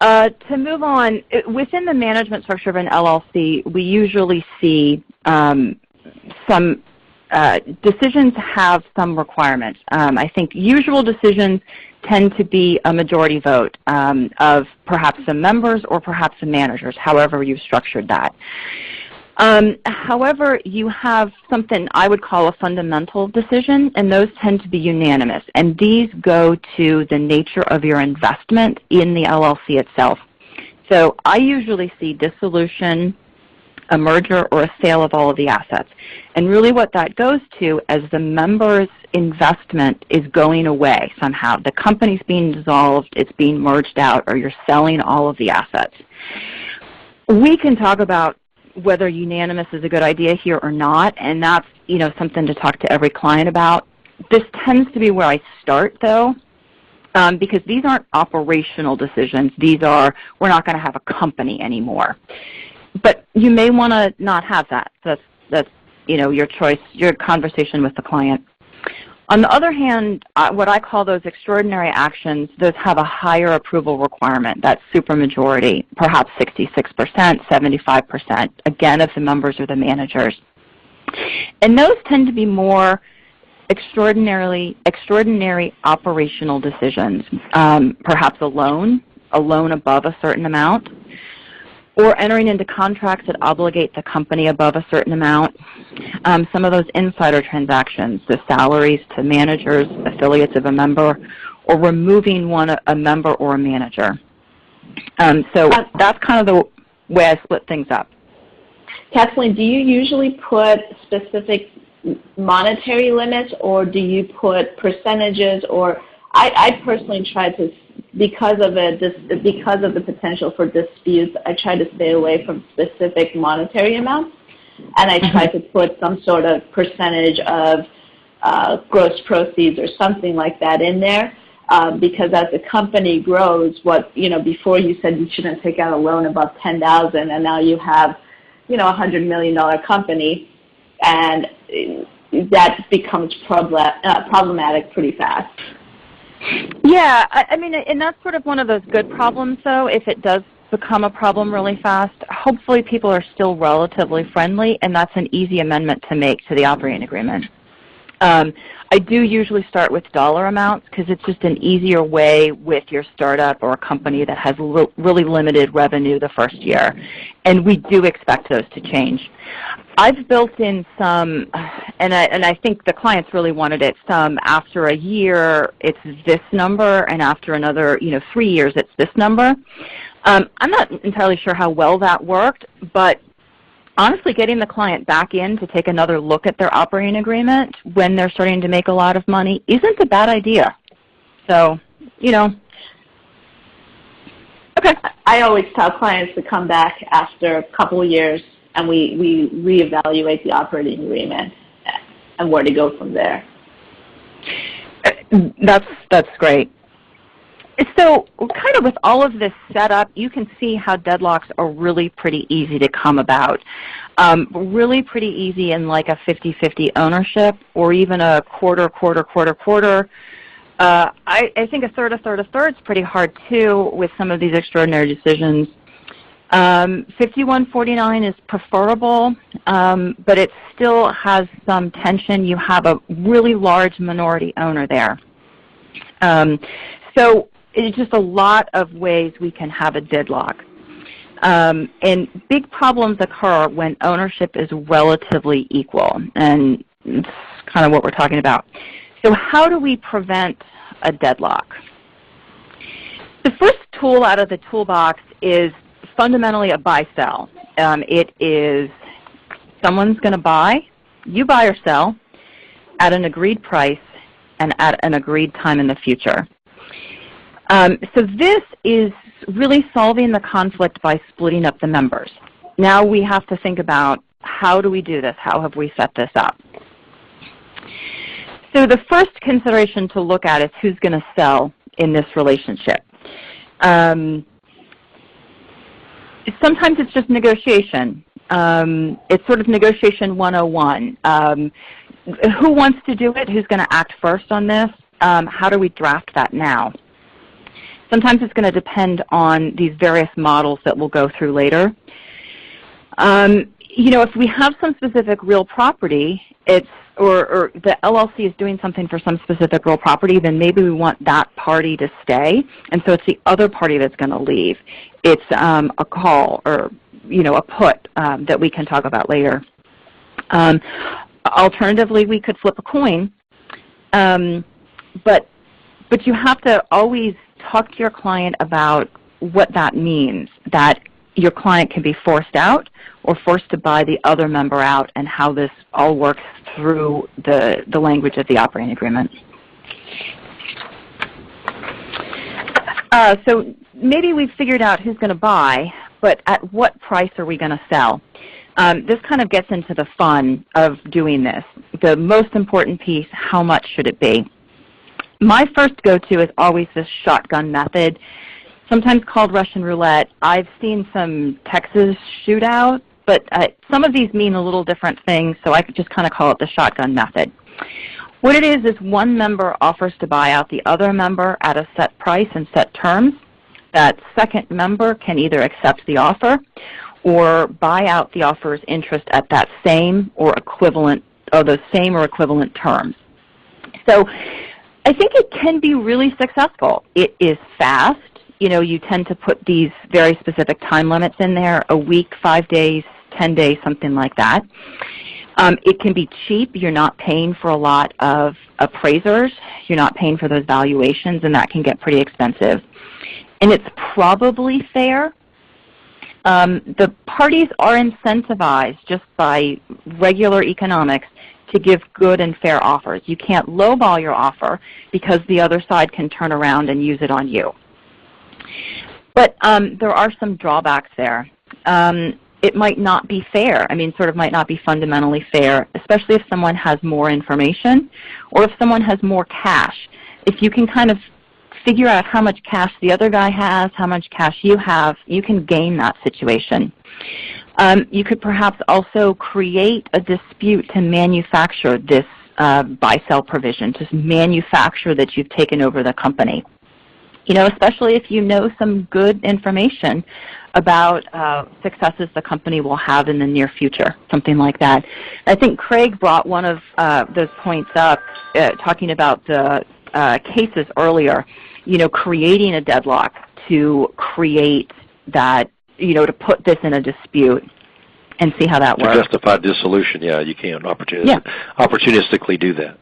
To move on, within the management structure of an LLC, we usually see some decisions have some requirements. I think usual decisions tend to be a majority vote of perhaps the members or perhaps the managers, however you've structured that. However, you have something I would call a fundamental decision, and those tend to be unanimous. And these go to the nature of your investment in the LLC itself. So I usually see dissolution, a merger, or a sale of all of the assets. And really what that goes to as the member's investment is going away somehow. The company's being dissolved, it's being merged out, or you're selling all of the assets. We can talk about whether unanimous is a good idea here or not, and that's something to talk to every client about. This tends to be where I start, though, because these aren't operational decisions. These are, we're not going to have a company anymore. But you may want to not have that. That's your choice, your conversation with the client. On the other hand, what I call those extraordinary actions, those have a higher approval requirement. That's supermajority, perhaps 66%, 75%, again, if the members are the managers. And those tend to be more extraordinary operational decisions, perhaps a loan above a certain amount, or entering into contracts that obligate the company above a certain amount. Some of those insider transactions, the salaries to managers, affiliates of a member, or removing a member or a manager. So that's kind of the way I split things up. Kathleen, do you usually put specific monetary limits, or do you put percentages? Or I personally try to, because of the potential for disputes, I try to stay away from specific monetary amounts, and I try to put some sort of percentage of gross proceeds or something like that in there, because as the company grows, before you said you shouldn't take out a loan above $10,000, and now you have, a $100 million company, and that becomes problematic pretty fast. Yeah, I mean, and that's sort of one of those good problems, though. If it does become a problem really fast, hopefully people are still relatively friendly, and that's an easy amendment to make to the operating agreement. I do usually start with dollar amounts because it's just an easier way with your startup or a company that has really limited revenue the first year, and we do expect those to change. I've built in some, and I think the clients really wanted it, some after a year it's this number, and after another 3 years it's this number. I'm not entirely sure how well that worked, but honestly, getting the client back in to take another look at their operating agreement when they're starting to make a lot of money isn't a bad idea. So, Okay. I always tell clients to come back after a couple of years and we reevaluate the operating agreement and where to go from there. That's great. So kind of with all of this set up, you can see how deadlocks are really pretty easy to come about. Really pretty easy in like a 50-50 ownership or even a quarter. I think a third is pretty hard too with some of these extraordinary decisions. 51-49 is preferable, but it still has some tension. You have a really large minority owner there. So it's just a lot of ways we can have a deadlock. And big problems occur when ownership is relatively equal, and it's kind of what we're talking about. So how do we prevent a deadlock? The first tool out of the toolbox is fundamentally a buy-sell. It is someone's going to buy, you buy or sell, at an agreed price and at an agreed time in the future. So this is really solving the conflict by splitting up the members. Now we have to think about how do we do this? How have we set this up? So the first consideration to look at is who's going to sell in this relationship. Sometimes it's just negotiation. It's sort of negotiation 101. Who wants to do it? Who's going to act first on this? How do we draft that now? Sometimes it's going to depend on these various models that we'll go through later. If we have some specific real property, or the LLC is doing something for some specific real property, then maybe we want that party to stay, and so it's the other party that's going to leave. It's a call or a put that we can talk about later. Alternatively, we could flip a coin, but you have to always talk to your client about what that means, that your client can be forced out or forced to buy the other member out, and how this all works through the language of the operating agreement. So maybe we've figured out who's going to buy, but at what price are we going to sell? This kind of gets into the fun of doing this. The most important piece, how much should it be? My first go-to is always this shotgun method, sometimes called Russian roulette. I've seen some Texas shootout, but some of these mean a little different things, so I could just kind of call it the shotgun method. What it is one member offers to buy out the other member at a set price and set terms. That second member can either accept the offer or buy out the offer's interest at that same or equivalent, or those same or equivalent terms. So I think it can be really successful. It is fast. You tend to put these very specific time limits in there, a week, 5 days, 10 days, something like that. It can be cheap. You're not paying for a lot of appraisers. You're not paying for those valuations, and that can get pretty expensive. And it's probably fair. The parties are incentivized just by regular economics to give good and fair offers. You can't lowball your offer because the other side can turn around and use it on you. But there are some drawbacks there. It might not be fair. Sort of might not be fundamentally fair, especially if someone has more information or if someone has more cash. If you can kind of figure out how much cash the other guy has, how much cash you have, you can gain that situation. You could perhaps also create a dispute to manufacture this buy-sell provision, just manufacture that you've taken over the company. You know, especially if you know some good information about successes the company will have in the near future, something like that. I think Craig brought one of those points up, talking about the cases earlier, you know, creating a deadlock to create that, you know, to put this in a dispute and see how that works. To justify dissolution, yeah, you can't opportunistically do that.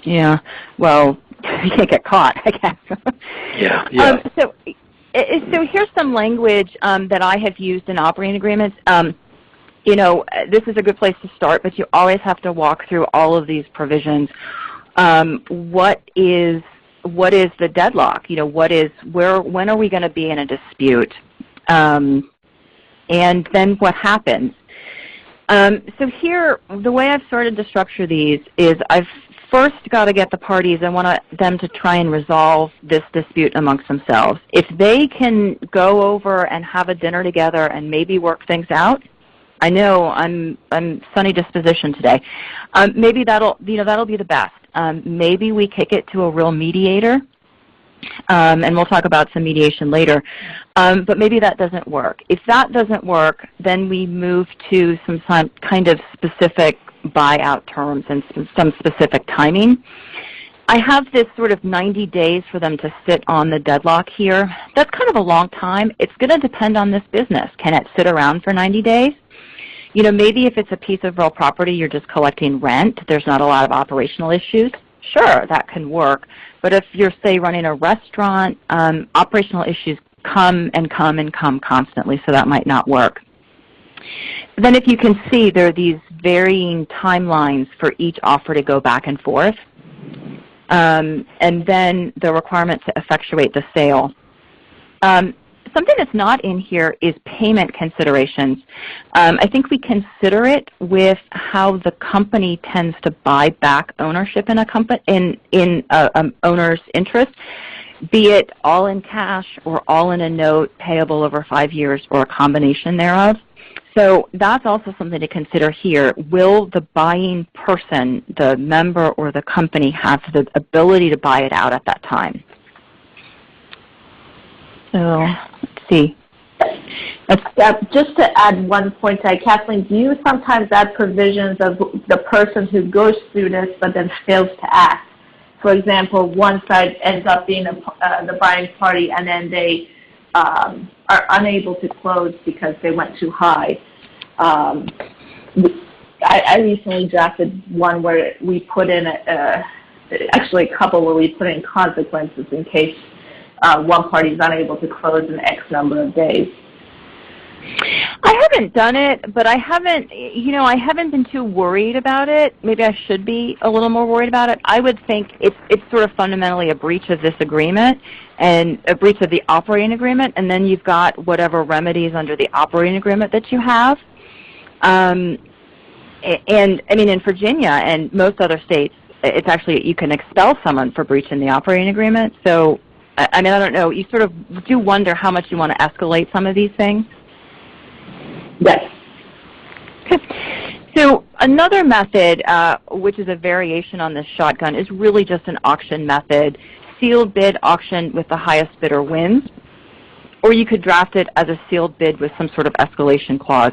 Yeah, well, you can't get caught, I guess. Yeah. So here's some language that I have used in operating agreements. You know, this is a good place to start, but you always have to walk through all of these provisions. What is the deadlock? You know, when are we going to be in a dispute? And then what happens? So here, the way I've started to structure these is I've first got to get the parties, I want them to try and resolve this dispute amongst themselves. If they can go over and have a dinner together and maybe work things out, I know I'm sunny disposition today. Maybe that'll be the best. Maybe we kick it to a real mediator, and we'll talk about some mediation later. But maybe that doesn't work. If that doesn't work, then we move to some kind of specific buyout terms and some specific timing. I have this sort of 90 days for them to sit on the deadlock here. That's kind of a long time. It's going to depend on this business. Can it sit around for 90 days? You know, maybe if it's a piece of real property, you're just collecting rent, there's not a lot of operational issues. Sure, that can work. But if you're, say, running a restaurant, operational issues come and come and come constantly, so that might not work. Then if you can see, there are these varying timelines for each offer to go back and forth. And then the requirement to effectuate the sale. Something that's not in here is payment considerations. I think we consider it with how the company tends to buy back ownership in a company in owner's interest, be it all in cash or all in a note payable over 5 years or a combination thereof. So that's also something to consider here. Will the buying person, the member or the company, have the ability to buy it out at that time? So let's see. Just to add one point to Kathleen, do you sometimes add provisions of the person who goes through this but then fails to act? For example, one side ends up being the buying party and then they are unable to close because they went too high. I recently drafted one where we put in actually a couple where we put in consequences in case one party is unable to close in X number of days. I haven't done it, but I haven't been too worried about it. Maybe I should be a little more worried about it. I would think it's sort of fundamentally a breach of this agreement and a breach of the operating agreement, and then you've got whatever remedies under the operating agreement that you have. And I mean, in Virginia and most other states, it's actually, you can expel someone for breaching the operating agreement. So, I mean, I don't know. You sort of do wonder how much you want to escalate some of these things. Yes. Okay. So another method, which is a variation on this shotgun, is really just an auction method. Sealed bid auction with the highest bidder wins. Or you could draft it as a sealed bid with some sort of escalation clause.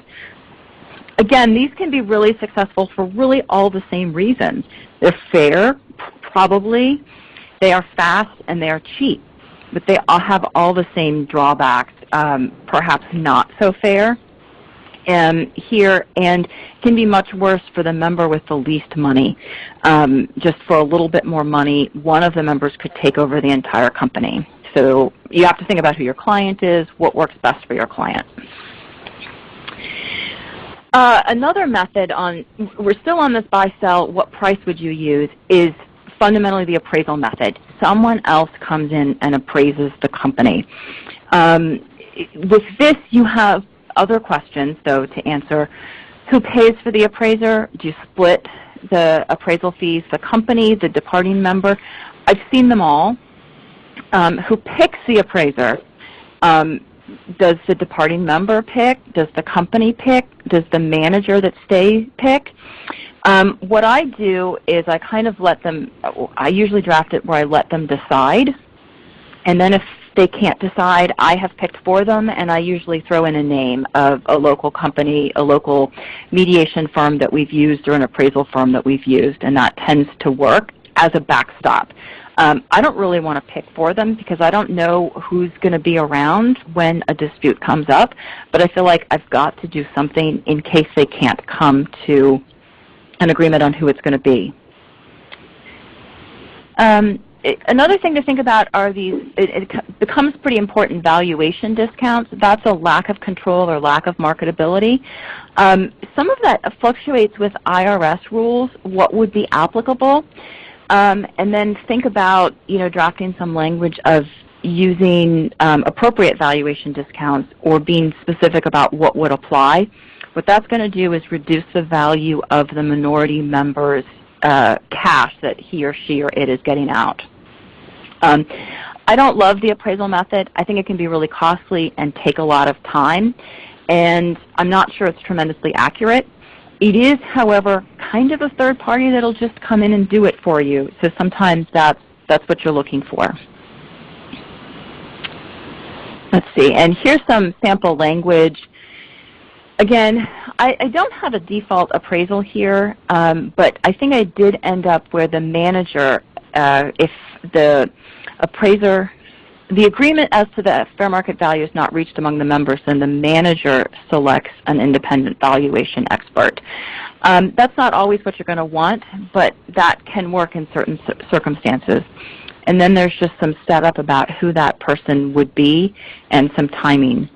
Again, these can be really successful for really all the same reasons. They're fair, probably. They are fast, and they are cheap. But they all have all the same drawbacks, perhaps not so fair here, and can be much worse for the member with the least money. Just for a little bit more money, one of the members could take over the entire company. So you have to think about who your client is, what works best for your client. Another method we're still on this buy-sell, what price would you use, is fundamentally the appraisal method. Someone else comes in and appraises the company. With this, you have other questions, though, to answer. Who pays for the appraiser? Do you split the appraisal fees? The company, the departing member? I've seen them all. Who picks the appraiser? Does the departing member pick? Does the company pick? Does the manager that stays pick? What I do is I kind of let them, I usually draft it where I let them decide, and then if they can't decide, I have picked for them, and I usually throw in a name of a local company, a local mediation firm that we've used, or an appraisal firm that we've used, and that tends to work as a backstop. I don't really want to pick for them because I don't know who's going to be around when a dispute comes up, but I feel like I've got to do something in case they can't come to an agreement on who it's going to be. Another thing to think about are these, it becomes pretty important, valuation discounts. That's a lack of control or lack of marketability. Some of that fluctuates with IRS rules, what would be applicable. And then think about, drafting some language of using appropriate valuation discounts or being specific about what would apply. What that's going to do is reduce the value of the minority member's cash that he or she or it is getting out. I don't love the appraisal method. I think it can be really costly and take a lot of time, and I'm not sure it's tremendously accurate. It is, however, kind of a third party that'll just come in and do it for you, so sometimes that's what you're looking for. Let's see, and here's some sample language. Again, I don't have a default appraisal here, but I think I did end up where the manager, if the appraiser, the agreement as to the fair market value is not reached among the members, then the manager selects an independent valuation expert. That's not always what you're going to want, but that can work in certain circumstances. And then there's just some setup about who that person would be and some timing.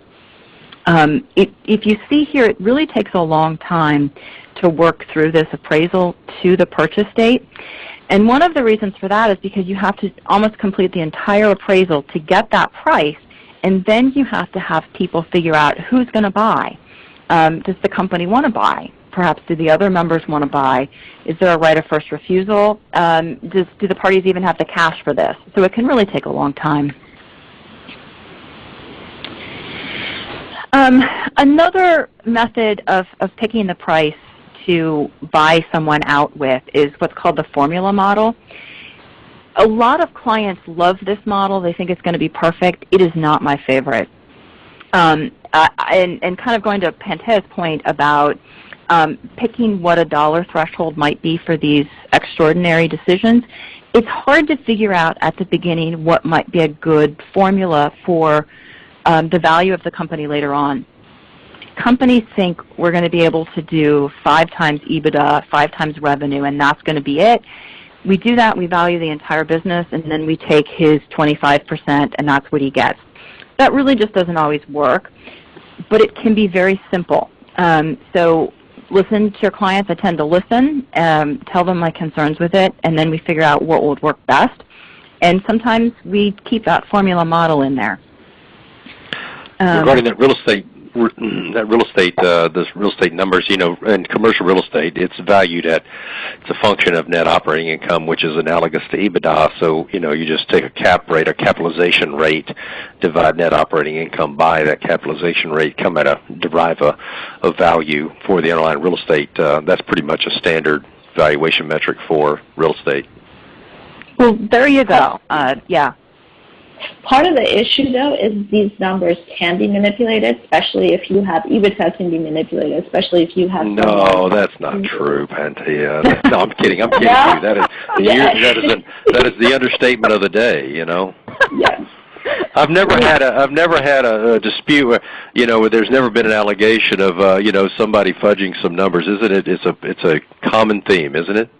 If you see here, it really takes a long time to work through this appraisal to the purchase date. And one of the reasons for that is because you have to almost complete the entire appraisal to get that price, and then you have to have people figure out who's going to buy. Does the company want to buy? Perhaps do the other members want to buy? Is there a right of first refusal? Do the parties even have the cash for this? So it can really take a long time. Another method of picking the price to buy someone out with is what's called the formula model. A lot of clients love this model. They think it's going to be perfect. It is not my favorite. And kind of going to Pantea's point about picking what a dollar threshold might be for these extraordinary decisions, it's hard to figure out at the beginning what might be a good formula for the value of the company later on. Companies think we're going to be able to do 5 times EBITDA, 5 times revenue, and that's going to be it. We do that, we value the entire business, and then we take his 25%, and that's what he gets. That really just doesn't always work, but it can be very simple. So listen to your clients. I tend to listen, tell them my concerns with it, and then we figure out what would work best. And sometimes we keep that formula model in there. Regarding that real estate, those real estate numbers, in commercial real estate, it's valued at, it's a function of net operating income, which is analogous to EBITDA. So, you just take a cap rate, a capitalization rate, divide net operating income by that capitalization rate, derive a value for the underlying real estate. That's pretty much a standard valuation metric for real estate. Well, there you go. Yeah. Part of the issue, though, is these numbers can be manipulated, especially if you have EBITDA can be manipulated, especially if you have. No, that's not true, Pantea. No, I'm kidding. I'm kidding you. That is the understatement of the day. Yes. I've never had a dispute where there's never been an allegation of somebody fudging some numbers, isn't it? It's a common theme, isn't it?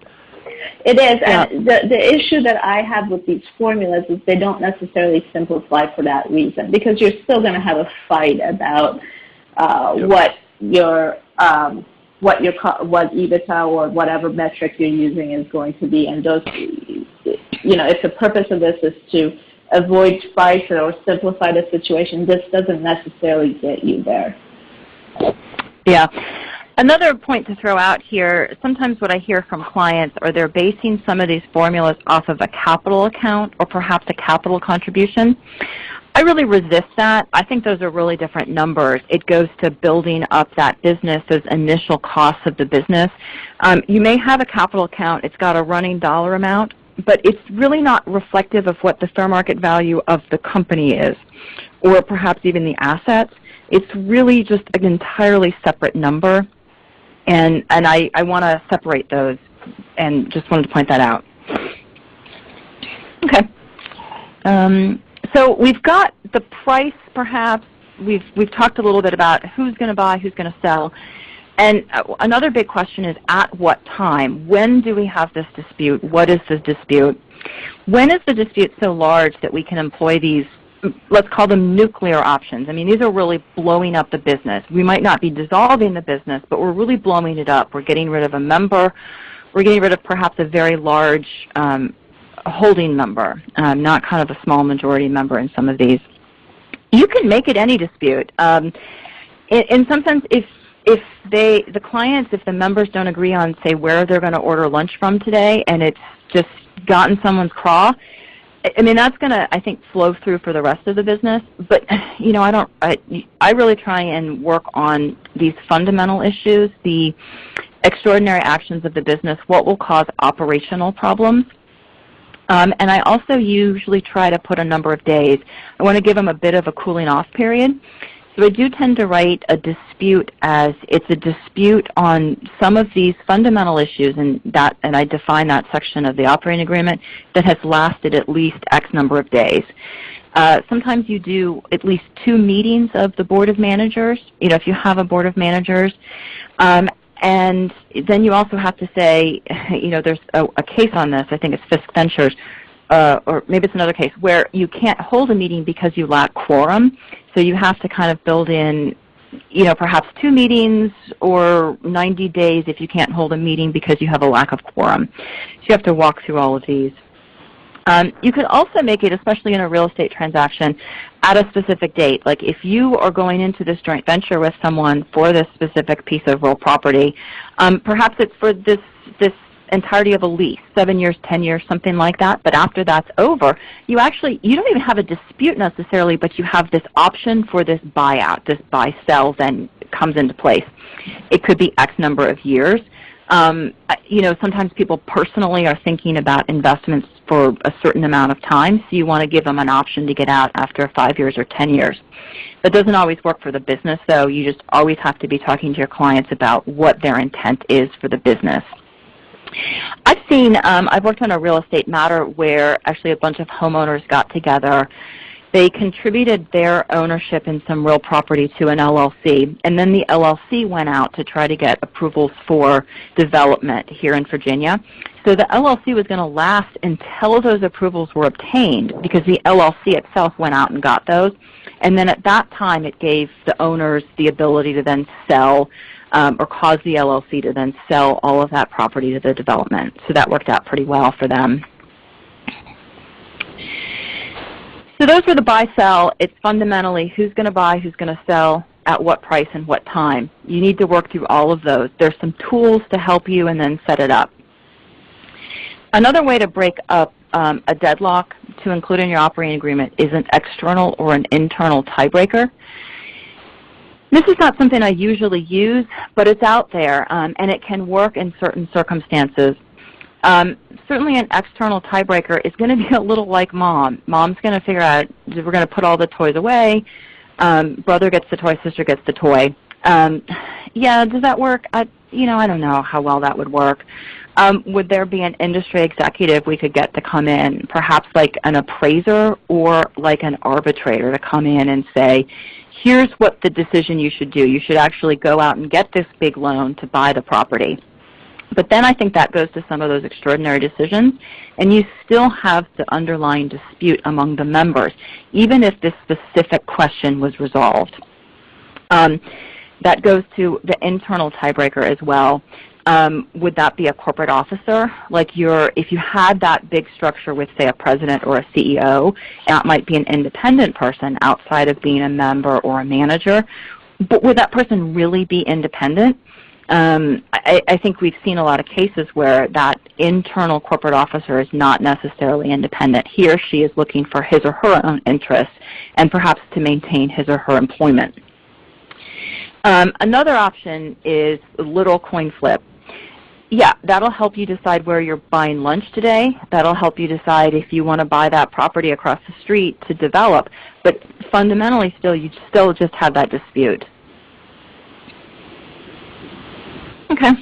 It is, and the issue that I have with these formulas is they don't necessarily simplify for that reason, because you're still going to have a fight about what EBITDA or whatever metric you're using is going to be, and those, if the purpose of this is to avoid fights or simplify the situation, this doesn't necessarily get you there. Yeah. Another point to throw out here, sometimes what I hear from clients are they're basing some of these formulas off of a capital account or perhaps a capital contribution. I I really resist that. I think those are really different numbers. It goes to building up that business, those initial costs of the business. You may have a capital account. It's got a running dollar amount, but it's really not reflective of what the fair market value of the company is, or perhaps even the assets. It's really just an entirely separate number, and I want to separate those, and just wanted to point that out. Okay. So we've got the price, perhaps. We've talked a little bit about who's going to buy, who's going to sell. And another big question is at what time? When do we have this dispute? What is the dispute? When is the dispute so large that we can employ these, let's call them nuclear options? I mean, these are really blowing up the business. We might not be dissolving the business, but we're really blowing it up. We're getting rid of a member. We're getting rid of perhaps a very large holding member, not kind of a small majority member in some of these. You can make it any dispute. In some sense, if the clients, if the members don't agree on, say, where they're going to order lunch from today, and it's just gotten someone's craw, I mean, that's going to, I think, flow through for the rest of the business. But, you know, I really try and work on these fundamental issues, the extraordinary actions of the business, what will cause operational problems. And I also usually try to put a number of days. I want to give them a bit of a cooling off period. So I do tend to write a dispute as it's a dispute on some of these fundamental issues, and I define that section of the operating agreement that has lasted at least X number of days. Sometimes you do at least 2 meetings of the Board of Managers, you know, if you have a Board of Managers. And then you also have to say, you know, there's a case on this, I think it's Fisk Ventures, or maybe it's another case, where you can't hold a meeting because you lack quorum. So you have to kind of build in, you know, perhaps 2 meetings or 90 days if you can't hold a meeting because you have a lack of quorum. So you have to walk through all of these. You could also make it, especially in a real estate transaction, at a specific date. Like if you are going into this joint venture with someone for this specific piece of real property, perhaps it's for this entirety of a lease, 7 years, 10 years, something like that. But after that's over, you don't even have a dispute necessarily, but you have this option for this buyout. This buy-sell then comes into place. It could be X number of years. You know, sometimes people personally are thinking about investments for a certain amount of time, so you want to give them an option to get out after 5 years or 10 years. That doesn't always work for the business, though. You just always have to be talking to your clients about what their intent is for the business. I've worked on a real estate matter where actually a bunch of homeowners got together. They contributed their ownership in some real property to an LLC, and then the LLC went out to try to get approvals for development here in Virginia. So the LLC was going to last until those approvals were obtained because the LLC itself went out and got those. And then at that time, it gave the owners the ability to then sell or cause the LLC to then sell all of that property to the development. So that worked out pretty well for them. So those were the buy-sell. It's fundamentally who's going to buy, who's going to sell, at what price and what time. You need to work through all of those. There's some tools to help you and then set it up. Another way to break up a deadlock to include in your operating agreement is an external or an internal tiebreaker. This is not something I usually use, but it's out there, and it can work in certain circumstances. Certainly an external tiebreaker is going to be a little like mom. Mom's going to figure out, we're going to put all the toys away. Brother gets the toy, sister gets the toy. Yeah, does that work? I don't know how well that would work. Would there be an industry executive we could get to come in, perhaps like an appraiser or like an arbitrator to come in and say, here's what the decision you should do. You should actually go out and get this big loan to buy the property. But then I think that goes to some of those extraordinary decisions, and you still have the underlying dispute among the members, even if this specific question was resolved. That goes to the internal tiebreaker as well. Would that be a corporate officer? Like if you had that big structure with, say, a president or a CEO, that might be an independent person outside of being a member or a manager. But would that person really be independent? I think we've seen a lot of cases where that internal corporate officer is not necessarily independent. He or she is looking for his or her own interests and perhaps to maintain his or her employment. Another option is a little coin flip. Yeah, that'll help you decide where you're buying lunch today. That'll help you decide if you want to buy that property across the street to develop. But fundamentally, you still just have that dispute. Okay.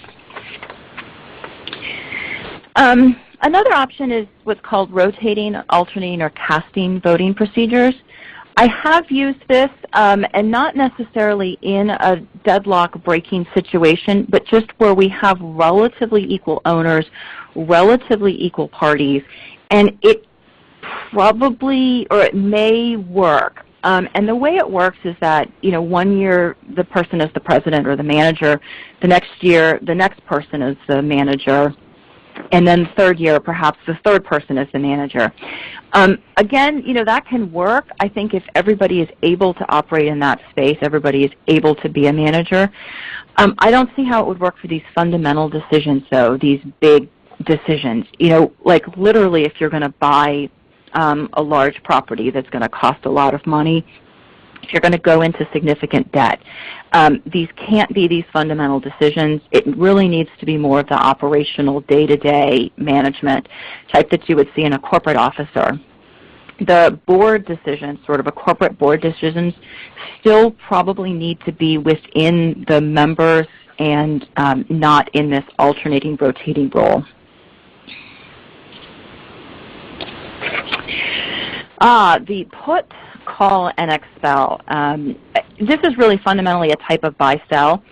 Another option is what's called rotating, alternating, or casting voting procedures. I have used this, and not necessarily in a deadlock-breaking situation, but just where we have relatively equal owners, relatively equal parties, and it probably, or it may work. And the way it works is that, 1 year the person is the president or the manager, the next year the next person is the manager, and then third year perhaps the third person is the manager. Again, that can work. I think if everybody is able to operate in that space, everybody is able to be a manager. I don't see how it would work for these fundamental decisions, though, these big decisions. Like literally if you're going to buy a large property that's going to cost a lot of money, if you're going to go into significant debt. These can't be these fundamental decisions. It really needs to be more of the operational day-to-day management type that you would see in a corporate officer. The board decisions, sort of a corporate board decisions, still probably need to be within the members and not in this alternating, rotating role. The put, call, and expel. This is really fundamentally a type of buy-sell.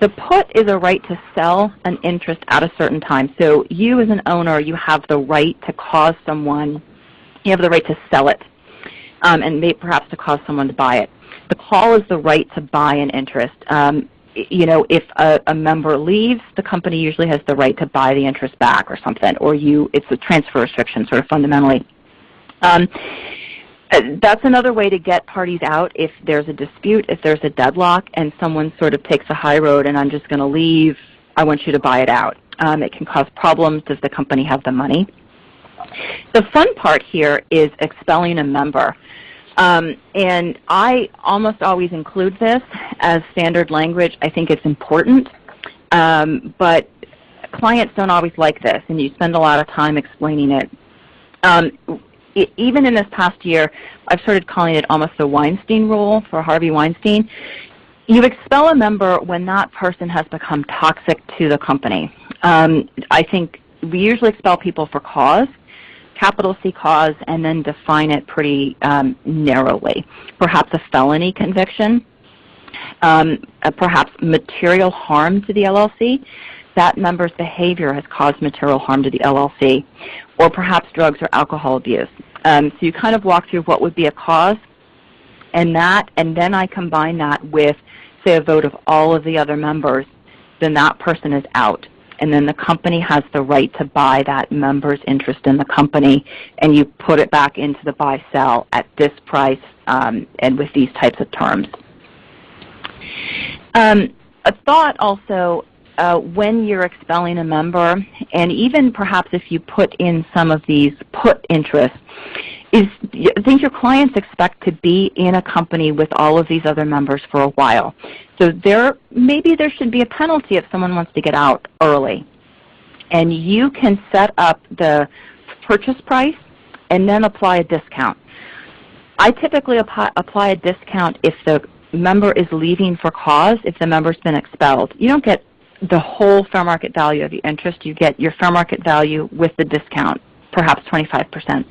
The put is a right to sell an interest at a certain time. So you as an owner, you have the right to cause someone, you have the right to sell it, and maybe perhaps to cause someone to buy it. The call is the right to buy an interest. If a member leaves, the company usually has the right to buy the interest back or something, or it's a transfer restriction sort of fundamentally. That's another way to get parties out if there's a dispute, if there's a deadlock, and someone sort of takes a high road and I'm just going to leave, I want you to buy it out. It can cause problems. Does the company have the money? The fun part here is expelling a member. And I almost always include this as standard language. I think it's important. But clients don't always like this, and you spend a lot of time explaining it. Even in this past year, I've started calling it almost the Weinstein rule for Harvey Weinstein. You expel a member when that person has become toxic to the company. I think we usually expel people for cause, capital C cause, and then define it pretty narrowly. Perhaps a felony conviction, perhaps material harm to the LLC. That member's behavior has caused material harm to the LLC, or perhaps drugs or alcohol abuse. So you kind of walk through what would be a cause, and then I combine that with, say, a vote of all of the other members, then that person is out. And then the company has the right to buy that member's interest in the company, and you put it back into the buy-sell at this price and with these types of terms. A thought also, when you're expelling a member, and even perhaps if you put in some of these put interests, is I think your clients expect to be in a company with all of these other members for a while. So maybe there should be a penalty if someone wants to get out early. And you can set up the purchase price and then apply a discount. I typically apply a discount if the member is leaving for cause, if the member's been expelled. You don't get the whole fair market value of the interest. You get your fair market value with the discount, perhaps 25%.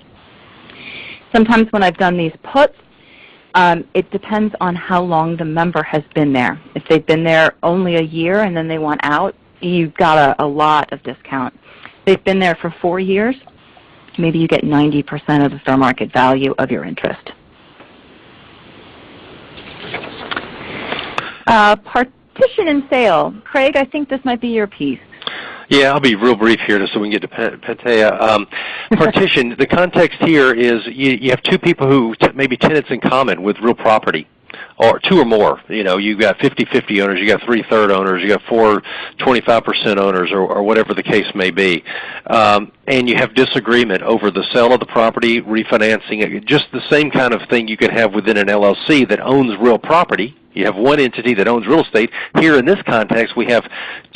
Sometimes when I've done these puts, it depends on how long the member has been there. If they've been there only a year and then they want out, you've got a lot of discount. If they've been there for 4 years, maybe you get 90% of the fair market value of your interest. Partition and sale. Craig, I think this might be your piece. Yeah, I'll be real brief here so we can get to Pantea. Partition, the context here is you have two people who maybe tenants in common with real property. or two or more. You've got 50-50 owners, you got 3/3 owners, you got 4 25% owners, or whatever the case may be, and you have disagreement over the sale of the property, refinancing it, just the same kind of thing you could have within an LLC that owns real property. You have one entity that owns real estate. Here in this context, we have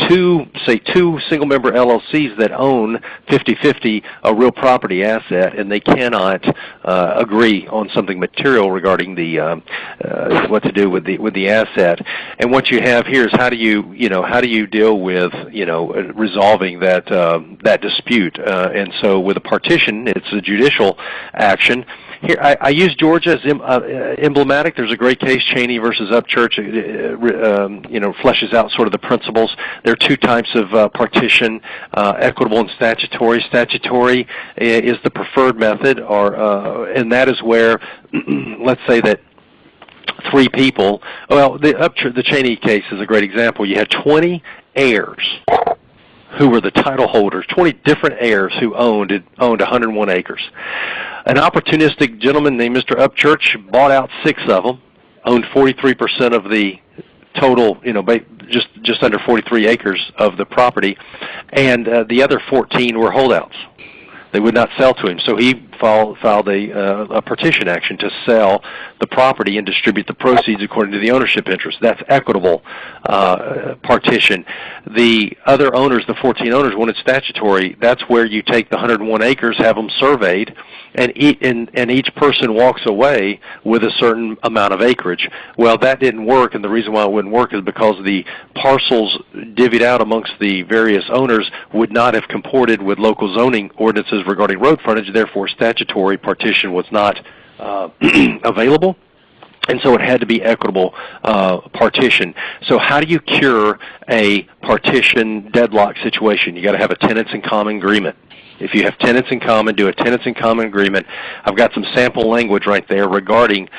two single-member LLCs that own 50-50 a real property asset, and they cannot agree on something material regarding the what to do with the asset. And what you have here is how do you deal with resolving that dispute? And so with a partition, it's a judicial action. Here, I use Georgia as emblematic. There's a great case, Cheney versus Upchurch. Fleshes out sort of the principles. There are two types of partition: equitable and statutory. Statutory is the preferred method, and that is where, let's say that 3 people. Well, the Cheney case is a great example. You had 20 heirs who were the title holders, 20 different heirs who owned 101 acres. An opportunistic gentleman named Mr. Upchurch bought out 6 of them, owned 43% of the total, just under 43 acres of the property, and the other 14 were holdouts. They would not sell to him, so he filed a partition action to sell the property and distribute the proceeds according to the ownership interest. That's equitable partition. The other owners, the 14 owners, wanted statutory. That's where you take the 101 acres, have them surveyed, and each person walks away with a certain amount of acreage. Well, that didn't work, and the reason why it wouldn't work is because the parcels divvied out amongst the various owners would not have comported with local zoning ordinances regarding road frontage. Therefore, statutory partition was not available, and so it had to be equitable partition. So how do you cure a partition deadlock situation? You got to have a tenants in common agreement. If you have tenants in common, do a tenants in common agreement. I've got some sample language right there regarding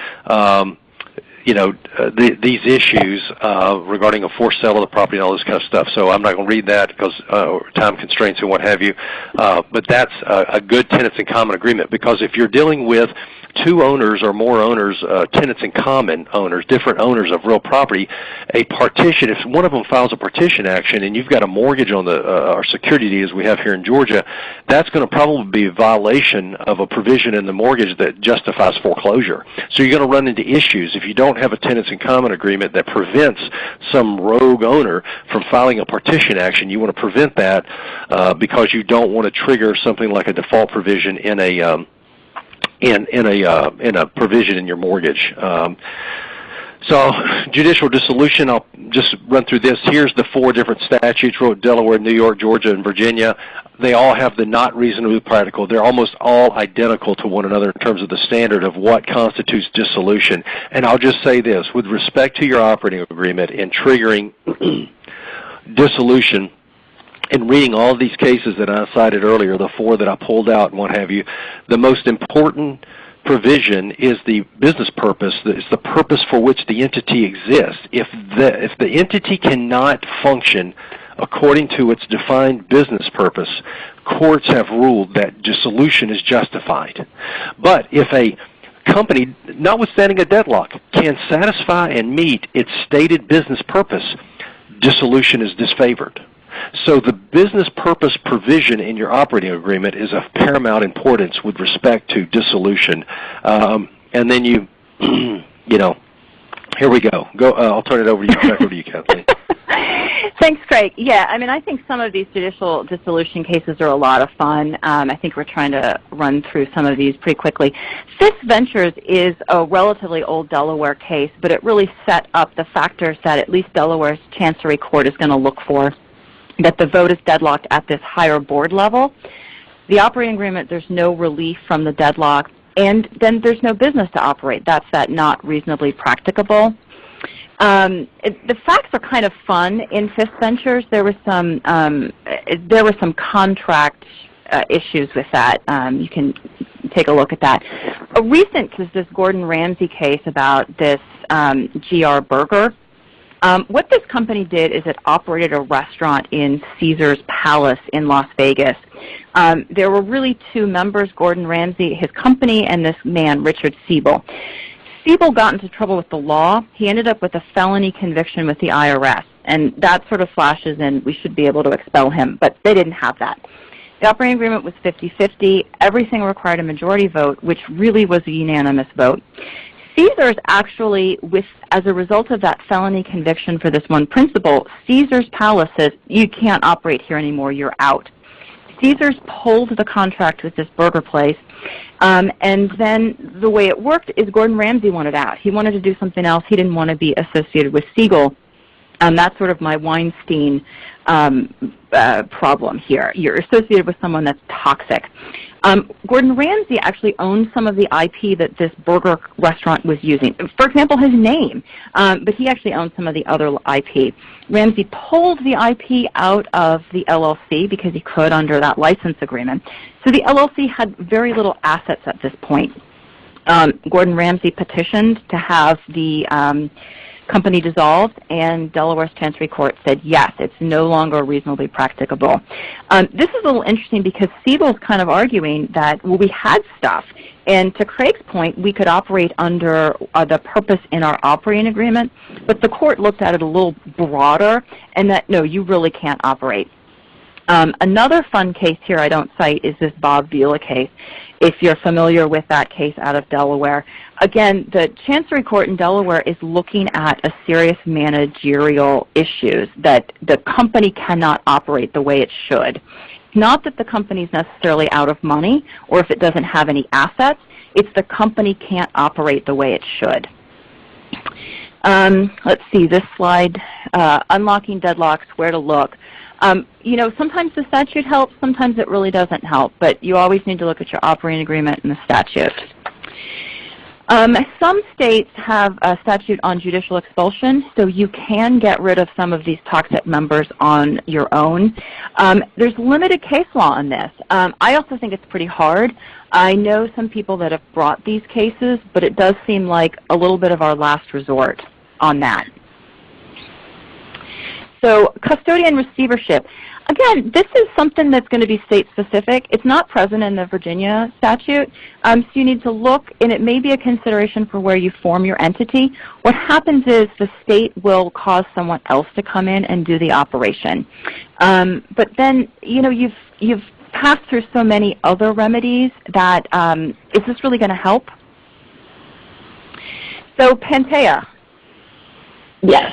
these issues regarding a forced sale of the property and all this kind of stuff. So I'm not going to read that because time constraints and what have you. But that's a good tenants in common agreement, because if you're dealing with 2 owners or more owners, tenants in common owners, different owners of real property, a partition, if one of them files a partition action and you've got a mortgage on our security deed as we have here in Georgia, that's going to probably be a violation of a provision in the mortgage that justifies foreclosure. So you're going to run into issues if you don't have a tenants in common agreement that prevents some rogue owner from filing a partition action. You want to prevent that because you don't want to trigger something like a default provision in a provision in your mortgage. So judicial dissolution, I'll just run through this. Here's the 4 different statutes: Delaware, New York, Georgia, and Virginia. They all have the not reasonably practical. They're almost all identical to one another in terms of the standard of what constitutes dissolution. And I'll just say this, with respect to your operating agreement and triggering dissolution, in reading all of these cases that I cited earlier, the 4 that I pulled out and what have you, the most important provision is the business purpose. It's the purpose for which the entity exists. If the entity cannot function according to its defined business purpose, courts have ruled that dissolution is justified. But if a company, notwithstanding a deadlock, can satisfy and meet its stated business purpose, dissolution is disfavored. So the business purpose provision in your operating agreement is of paramount importance with respect to dissolution. And then here we go. I'll turn it over to you. Back over to you, Kathleen. Thanks, Craig. Yeah, I think some of these judicial dissolution cases are a lot of fun. I think we're trying to run through some of these pretty quickly. Fifth Ventures is a relatively old Delaware case, but it really set up the factors that at least Delaware's Chancery Court is going to look for, that the vote is deadlocked at this higher board level. The operating agreement, there's no relief from the deadlock, and then there's no business to operate. That's that not reasonably practicable. The facts are kind of fun in Fifth Ventures. There were some contract issues with that. You can take a look at that. A recent is this Gordon Ramsay case about this GR Burger. What this company did is it operated a restaurant in Caesar's Palace in Las Vegas. There were really 2 members, Gordon Ramsay, his company, and this man, Richard Siebel. Siebel got into trouble with the law. He ended up with a felony conviction with the IRS, and that sort of flashes in we should be able to expel him, but they didn't have that. The operating agreement was 50-50. Everything required a majority vote, which really was a unanimous vote. Caesars actually, as a result of that felony conviction for this one principal, Caesars Palace says, you can't operate here anymore, you're out. Caesars pulled the contract with this burger place, and then the way it worked is Gordon Ramsay wanted out. He wanted to do something else. He didn't want to be associated with Siegel. That's sort of my Weinstein problem here. You're associated with someone that's toxic. Gordon Ramsay actually owned some of the IP that this burger restaurant was using. For example, his name, but he actually owned some of the other IP. Ramsay pulled the IP out of the LLC because he could under that license agreement. So the LLC had very little assets at this point. Gordon Ramsay petitioned to have the company dissolved, and Delaware's Chancery Court said, yes, it's no longer reasonably practicable. This is a little interesting because Siebel's kind of arguing that, well, we had stuff, and to Craig's point, we could operate under the purpose in our operating agreement, but the court looked at it a little broader, and that, no, you really can't operate. Another fun case here I don't cite is this Bob Vila case, if you're familiar with that case out of Delaware. Again, the Chancery Court in Delaware is looking at a serious managerial issues that the company cannot operate the way it should. Not that the company is necessarily out of money or if it doesn't have any assets. It's the company can't operate the way it should. Let's see, this slide, unlocking deadlocks, where to look. You know, sometimes the statute helps, sometimes it really doesn't help, but you always need to look at your operating agreement and the statute. Some states have a statute on judicial expulsion, so you can get rid of some of these toxic members on your own. There's limited case law on this. I also think it's pretty hard. I know some people that have brought these cases, but it does seem like a little bit of our last resort on that. So custodian receivership. Again, this is something that's going to be state-specific. It's not present in the Virginia statute, so you need to look, and it may be a consideration for where you form your entity. What happens is the state will cause someone else to come in and do the operation. But then, you know, you've passed through so many other remedies that is this really going to help? So Pantea. Yes.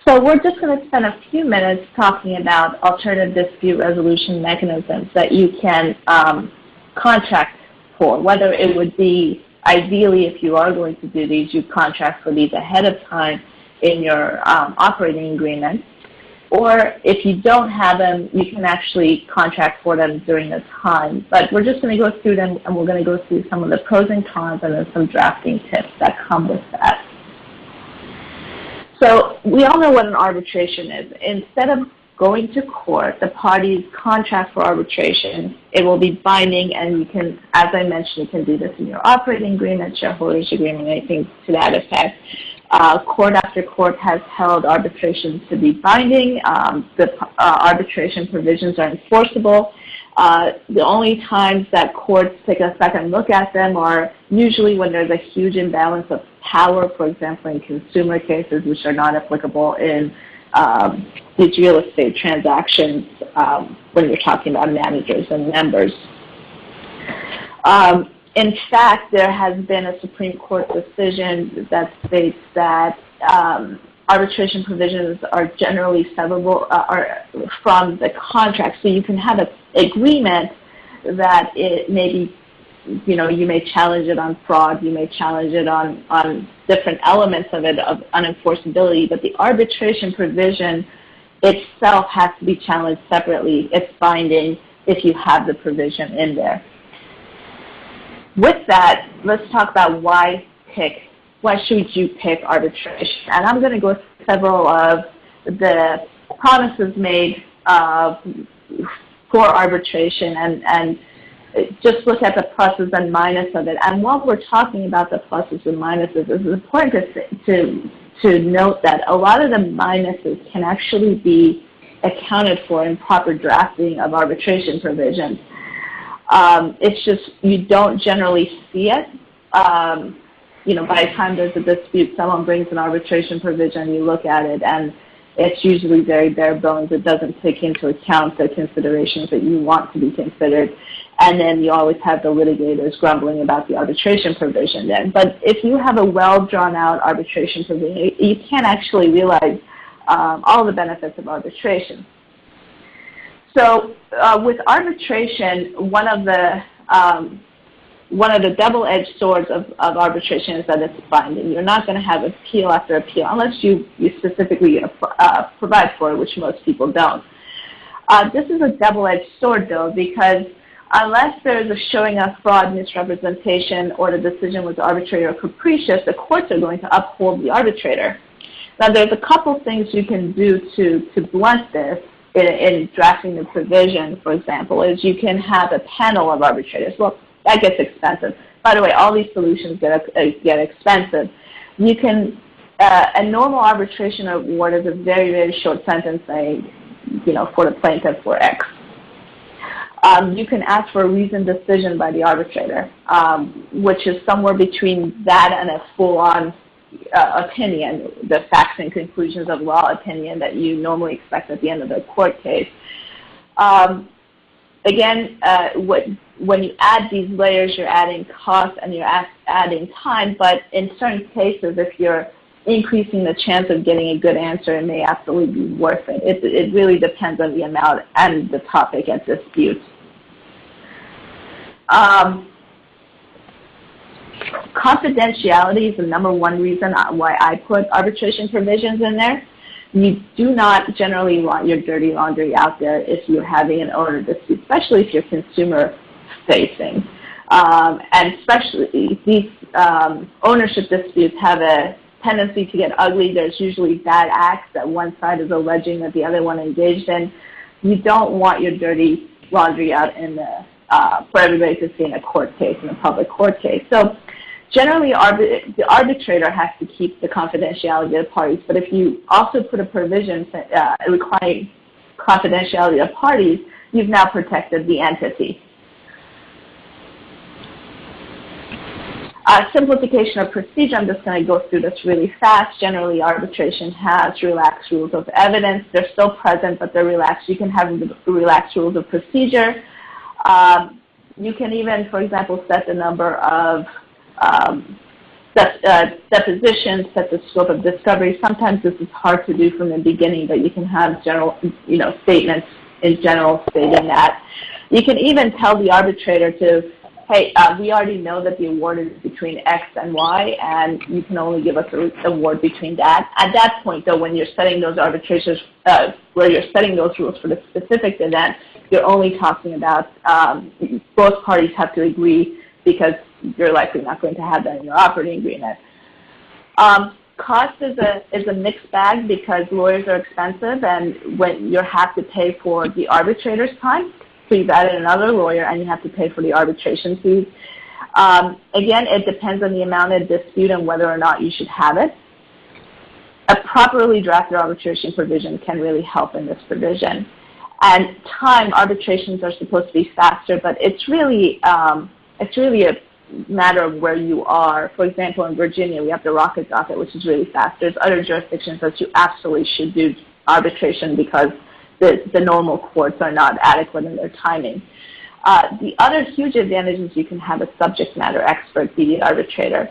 So we're just going to spend a few minutes talking about alternative dispute resolution mechanisms that you can contract for, whether it would be, ideally, if you are going to do these, you contract for these ahead of time in your operating agreement, or if you don't have them, you can actually contract for them during the time. But we're just going to go through them, and we're going to go through some of the pros and cons and then some drafting tips that come with that. So we all know what an arbitration is. Instead of going to court, the parties contract for arbitration. It will be binding, and you can, as I mentioned, you can do this in your operating agreement, shareholders agreement, anything to that effect. Court after court has held arbitration to be binding. The arbitration provisions are enforceable. The only times that courts take a second look at them are usually when there's a huge imbalance of power, for example, in consumer cases, which are not applicable in these real estate transactions when you're talking about managers and members. In fact, there has been a Supreme Court decision that states that arbitration provisions are generally severable from the contract. So you can have an agreement that it may be, you know, you may challenge it on fraud, you may challenge it on different elements of it, of unenforceability, but the arbitration provision itself has to be challenged separately. It's binding if you have the provision in there. With that, let's talk about why should you pick arbitration? And I'm going to go through several of the promises made for arbitration and just look at the pluses and minuses of it. And while we're talking about the pluses and minuses, it's important to note that a lot of the minuses can actually be accounted for in proper drafting of arbitration provisions. It's just you don't generally see it. by the time there's a dispute, someone brings an arbitration provision, you look at it, and it's usually very bare bones. It doesn't take into account the considerations that you want to be considered. And then you always have the litigators grumbling about the arbitration provision then. But if you have a well-drawn-out arbitration provision, you can actually realize all the benefits of arbitration. So with arbitration, one of the double-edged swords of arbitration is that it's binding. You're not going to have appeal after appeal unless you specifically provide for it, which most people don't. This is a double-edged sword, though, because unless there is a showing of fraud, misrepresentation, or the decision was arbitrary or capricious, the courts are going to uphold the arbitrator. Now, there's a couple things you can do to blunt this in drafting the provision, for example, is you can have a panel of arbitrators. Well, that gets expensive. By the way, all these solutions get expensive. You can, a normal arbitration award is a very, very short sentence saying, for the plaintiff for X. You can ask for a reasoned decision by the arbitrator, which is somewhere between that and a full-on opinion, the facts and conclusions of law opinion that you normally expect at the end of a court case. Again, when you add these layers, you're adding cost and you're adding time, but in certain cases, if you're increasing the chance of getting a good answer, it may absolutely be worth it. It really depends on the amount and the topic at dispute. Confidentiality is the number one reason why I put arbitration provisions in there. You do not generally want your dirty laundry out there if you're having an owner dispute, especially if you're consumer-facing. And especially these ownership disputes have a tendency to get ugly. There's usually bad acts that one side is alleging that the other one engaged in. You don't want your dirty laundry out in the for everybody to see in a court case, in a public court case. So generally, the arbitrator has to keep the confidentiality of the parties, but if you also put a provision requiring confidentiality of parties, you've now protected the entity. Simplification of procedure, I'm just going to go through this really fast. Generally, arbitration has relaxed rules of evidence. They're still present, but they're relaxed. You can have relaxed rules of procedure. You can even, for example, set the number of depositions, set the scope of discovery. Sometimes this is hard to do from the beginning, but you can have general, statements in general stating that. You can even tell the arbitrator to, hey, we already know that the award is between X and Y, and you can only give us an award between that. At that point, though, when you're setting those arbitrations, where you're setting those rules for the specific event, you're only talking about both parties have to agree because you're likely not going to have that in your operating agreement. Cost is a mixed bag because lawyers are expensive, and when you have to pay for the arbitrator's time, so you've added another lawyer and you have to pay for the arbitration fees. Again, it depends on the amount of dispute and whether or not you should have it. A properly drafted arbitration provision can really help in this provision. And time, arbitrations are supposed to be faster, but it's really a matter of where you are. For example, in Virginia, we have the rocket docket, which is really fast. There's other jurisdictions that you absolutely should do arbitration because the normal courts are not adequate in their timing. The other huge advantage is you can have a subject matter expert be the arbitrator.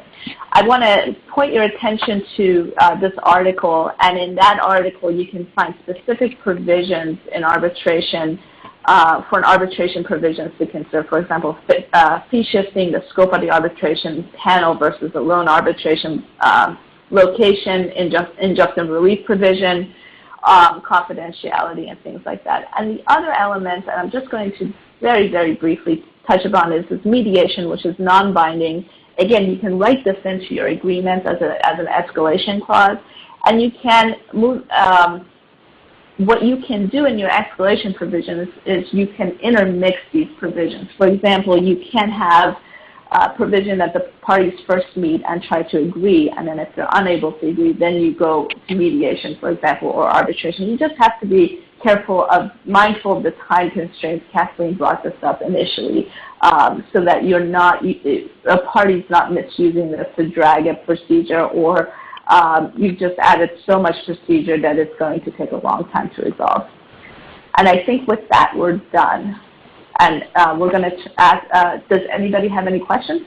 I want to point your attention to this article, and in that article you can find specific provisions in arbitration for an arbitration provisions to consider. For example, fee shifting, the scope of the arbitration panel versus a lone arbitration, location, injunctive relief provision, confidentiality, and things like that. And the other element, and I'm just going to very, very briefly touch upon this, is mediation, which is non-binding. Again, you can write this into your agreement as an escalation clause, and you can move. What you can do in your escalation provisions is you can intermix these provisions. For example, you can have a provision that the parties first meet and try to agree, and then if they're unable to agree, then you go to mediation, for example, or arbitration. You just have to be mindful of the time constraints. Kathleen brought this up initially, so that a party's not misusing this to drag a procedure, or you've just added so much procedure that it's going to take a long time to resolve. And I think with that, we're done. And we're going to ask, does anybody have any questions?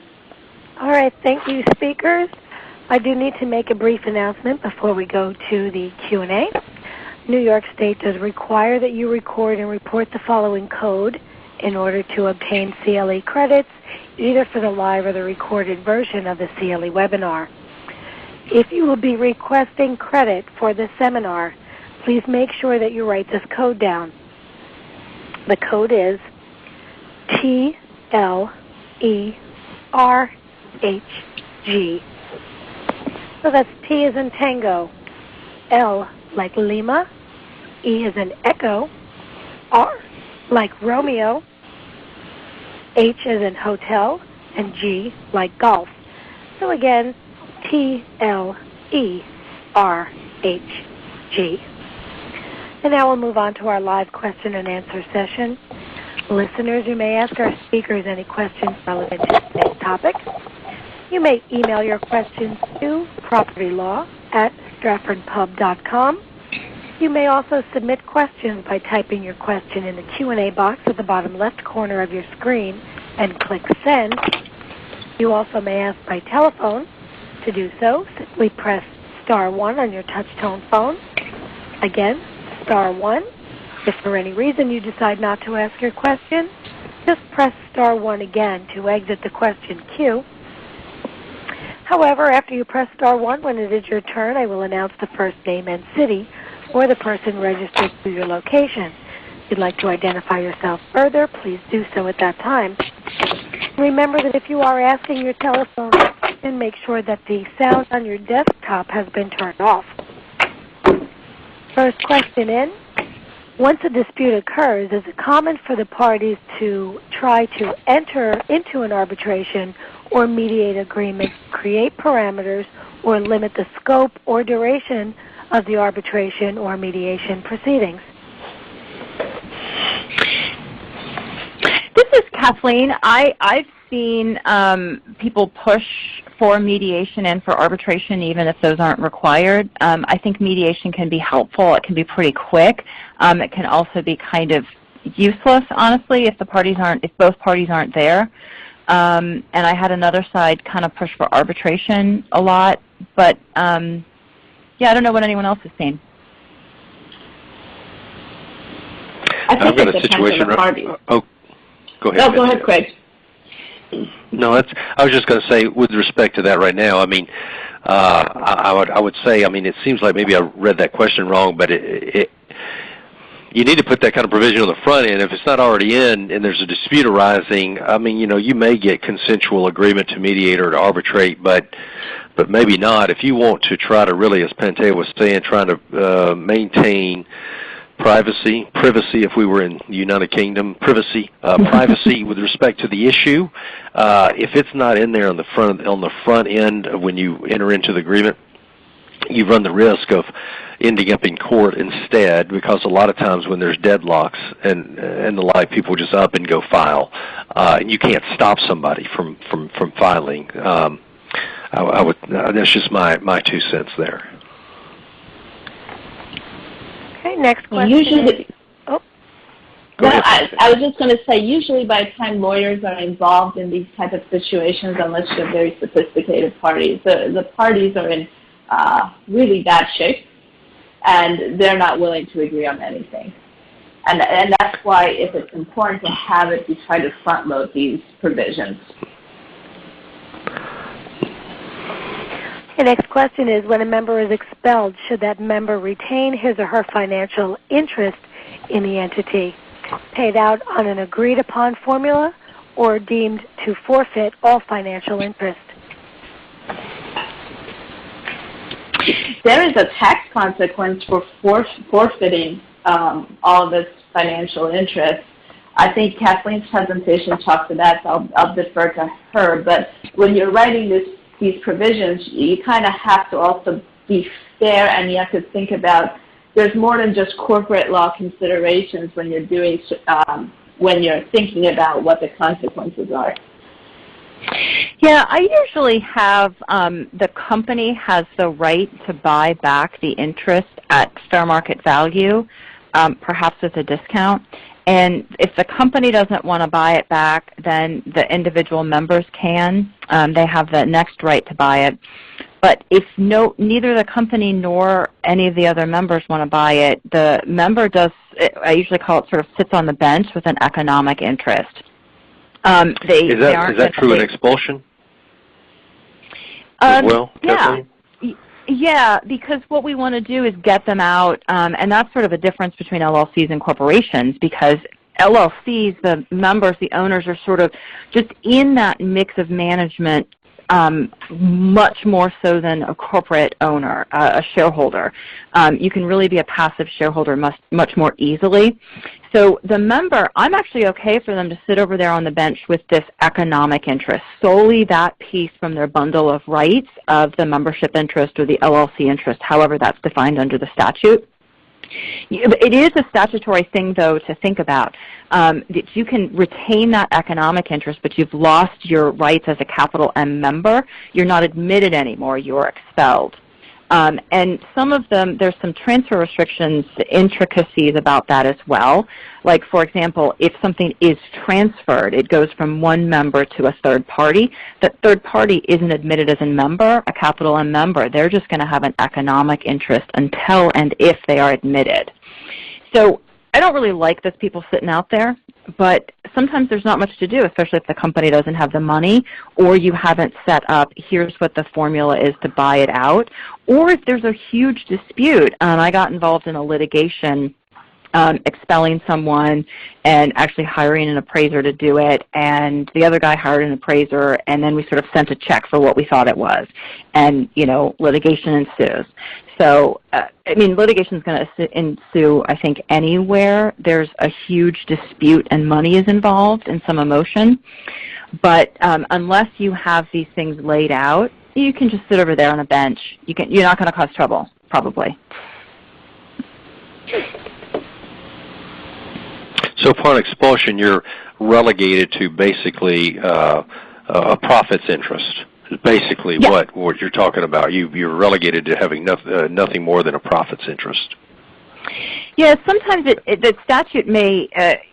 All right, thank you, speakers. I do need to make a brief announcement before we go to the Q&A. New York State does require that you record and report the following code in order to obtain CLE credits, either for the live or the recorded version of the CLE webinar. If you will be requesting credit for this seminar, please make sure that you write this code down. The code is TLERHG. So that's T as in Tango, L like Lima, E as in Echo, R like Romeo, H as in Hotel, and G like Golf. So again, TLERHG. And now we'll move on to our live question and answer session. Listeners, you may ask our speakers any questions relevant to today's topic. You may email your questions to propertylaw@straffordpub.com. You may also submit questions by typing your question in the Q&A box at the bottom left corner of your screen and click Send. You also may ask by telephone. To do so, simply press *1 on your touch-tone phone. Again, *1. If for any reason you decide not to ask your question, just press *1 again to exit the question queue. However, after you press *1, when it is your turn, I will announce the first name and city or the person registered to your location. If you'd like to identify yourself further, please do so at that time. Remember that if you are asking your telephone, then make sure that the sound on your desktop has been turned off. First question in. Once a dispute occurs, is it common for the parties to try to enter into an arbitration or mediate agreement, create parameters, or limit the scope or duration of the arbitration or mediation proceedings? This is Kathleen. I've seen people push for mediation and for arbitration even if those aren't required. I think mediation can be helpful. It can be pretty quick. It can also be kind of useless, honestly, if both parties aren't there. And I had another side kind of push for arbitration a lot, but yeah, I don't know what anyone else has seen. I think it depends on the party. Oh, go ahead. No, go ahead, Craig. No, I was just going to say, with respect to that right now, I mean, I would say, I mean, it seems like maybe I read that question wrong, but you need to put that kind of provision on the front end. If it's not already in and there's a dispute arising, I mean, you know, you may get consensual agreement to mediate or to arbitrate, but maybe not. If you want to try to really, as Pantea was saying, trying to maintain privacy if we were in the United Kingdom, privacy with respect to the issue, if it's not in there on the front end of when you enter into the agreement, you run the risk of ending up in court instead, because a lot of times when there's deadlocks and the like, people just up and go file, and you can't stop somebody from filing. That's just my 2 cents there. Okay, next question. Usually, oh. No, I was just going to say, usually by the time lawyers are involved in these type of situations, unless you have very sophisticated parties, the parties are in really bad shape, and they're not willing to agree on anything. And that's why, if it's important to have it, you try to front load these provisions. The next question is, when a member is expelled, should that member retain his or her financial interest in the entity, paid out on an agreed-upon formula, or deemed to forfeit all financial interest? There is a tax consequence for forfeiting all of this financial interest. I think Kathleen's presentation talked to that, so I'll defer to her. But when you're writing these provisions, you kind of have to also be fair, and you have to think about there's more than just corporate law considerations when you're doing when you're thinking about what the consequences are. Yeah, I usually have the company has the right to buy back the interest at fair market value, perhaps with a discount. And if the company doesn't want to buy it back, then the individual members can. They have the next right to buy it. But if neither the company nor any of the other members want to buy it, the member does, I usually call it sort of sits on the bench with an economic interest. Is that true in expulsion as well? Yeah. Yeah, because what we want to do is get them out, and that's sort of a difference between LLCs and corporations, because LLCs, the members, the owners are sort of just in that mix of management much more so than a corporate owner, a shareholder. You can really be a passive shareholder much more easily. So the member, I'm actually okay for them to sit over there on the bench with this economic interest, solely that piece from their bundle of rights of the membership interest or the LLC interest, however that's defined under the statute. It is a statutory thing, though, to think about. That you can retain that economic interest, but you've lost your rights as a capital M member. You're not admitted anymore. You're expelled. And some of them, there's some transfer restrictions, intricacies about that as well. Like, for example, if something is transferred, it goes from one member to a third party. That third party isn't admitted as a member, a capital M member. They're just going to have an economic interest until and if they are admitted. So I don't really like those people sitting out there, but sometimes there's not much to do, especially if the company doesn't have the money or you haven't set up, here's what the formula is to buy it out, or if there's a huge dispute. I got involved in a litigation expelling someone and actually hiring an appraiser to do it, and the other guy hired an appraiser, and then we sort of sent a check for what we thought it was, and, litigation ensues. So, litigation is going to ensue, I think, anywhere there's a huge dispute and money is involved and some emotion. But unless you have these things laid out, you can just sit over there on a bench. You're not going to cause trouble, probably. So upon expulsion, you're relegated to basically a profits interest. Basically, yeah. what you're talking about. You're relegated to having nothing more than a profits interest. Yeah, sometimes the statute may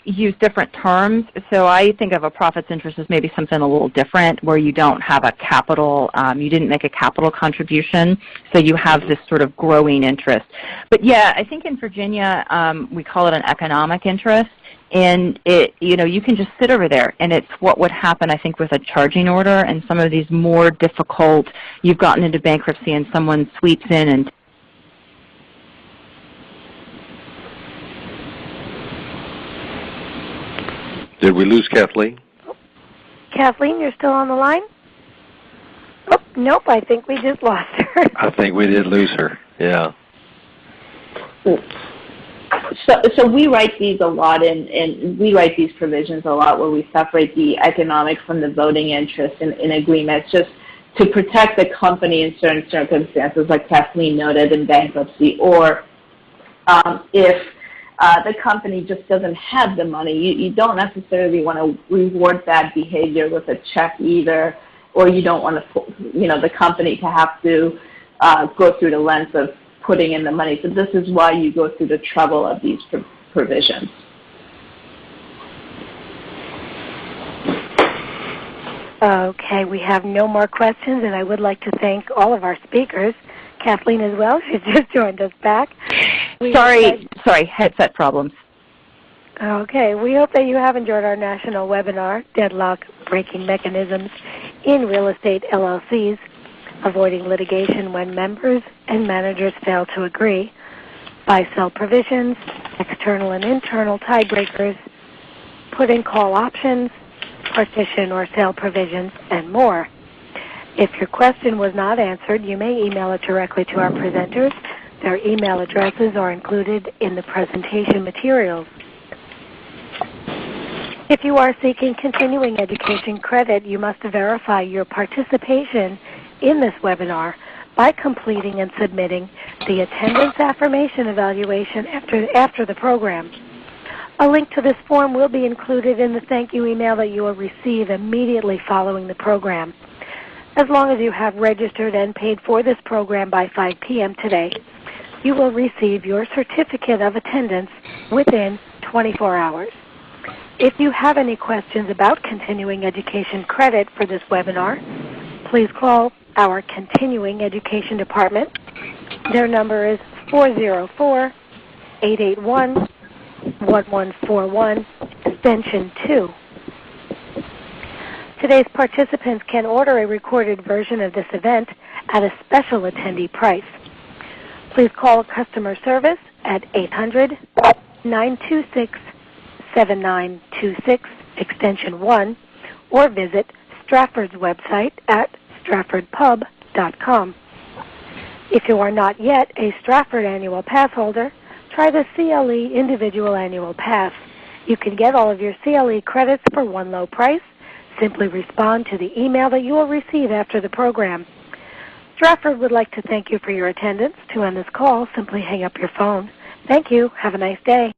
use different terms. So I think of a profits interest as maybe something a little different, where you don't have a capital, you didn't make a capital contribution, so you have this sort of growing interest. But yeah, I think in Virginia we call it an economic interest. And you can just sit over there, and it's what would happen, I think, with a charging order and some of these more difficult. You've gotten into bankruptcy, and someone sweeps in and. Did we lose Kathleen? Kathleen, you're still on the line? Oh, nope, I think we just lost her. I think we did lose her. Yeah. So we write these a lot, and we write these provisions a lot where we separate the economic from the voting interest in agreements, just to protect the company in certain circumstances, like Kathleen noted, in bankruptcy, or if the company just doesn't have the money. You don't necessarily want to reward bad behavior with a check either, or you don't want to, the company to have to go through the lens of putting in the money. So this is why you go through the trouble of these provisions. Okay, we have no more questions, and I would like to thank all of our speakers. Kathleen as well, she's just joined us back. Sorry, headset problems. Okay, we hope that you have enjoyed our national webinar, Deadlock-Breaking Mechanisms in Real Estate LLCs, Avoiding Litigation When Members and Managers Fail to Agree, Buy-Sell Provisions, External and Internal Tiebreakers, Put-in Call Options, Partition or Sale Provisions, and more. If your question was not answered, you may email it directly to our presenters. Their email addresses are included in the presentation materials. If you are seeking continuing education credit, you must verify your participation in this webinar by completing and submitting the attendance affirmation evaluation after the program. A link to this form will be included in the thank you email that you will receive immediately following the program. As long as you have registered and paid for this program by 5 p.m. today, you will receive your certificate of attendance within 24 hours. If you have any questions about continuing education credit for this webinar, please call our Continuing Education Department. Their number is 404-881-1141, extension 2. Today's participants can order a recorded version of this event at a special attendee price. Please call customer service at 800-926-7926, extension 1, or visit Strafford's website at straffordpub.com. If you are not yet a Strafford Annual Pass holder, try the CLE Individual Annual Pass. You can get all of your CLE credits for one low price. Simply respond to the email that you will receive after the program. Strafford would like to thank you for your attendance. To end this call, simply hang up your phone. Thank you. Have a nice day.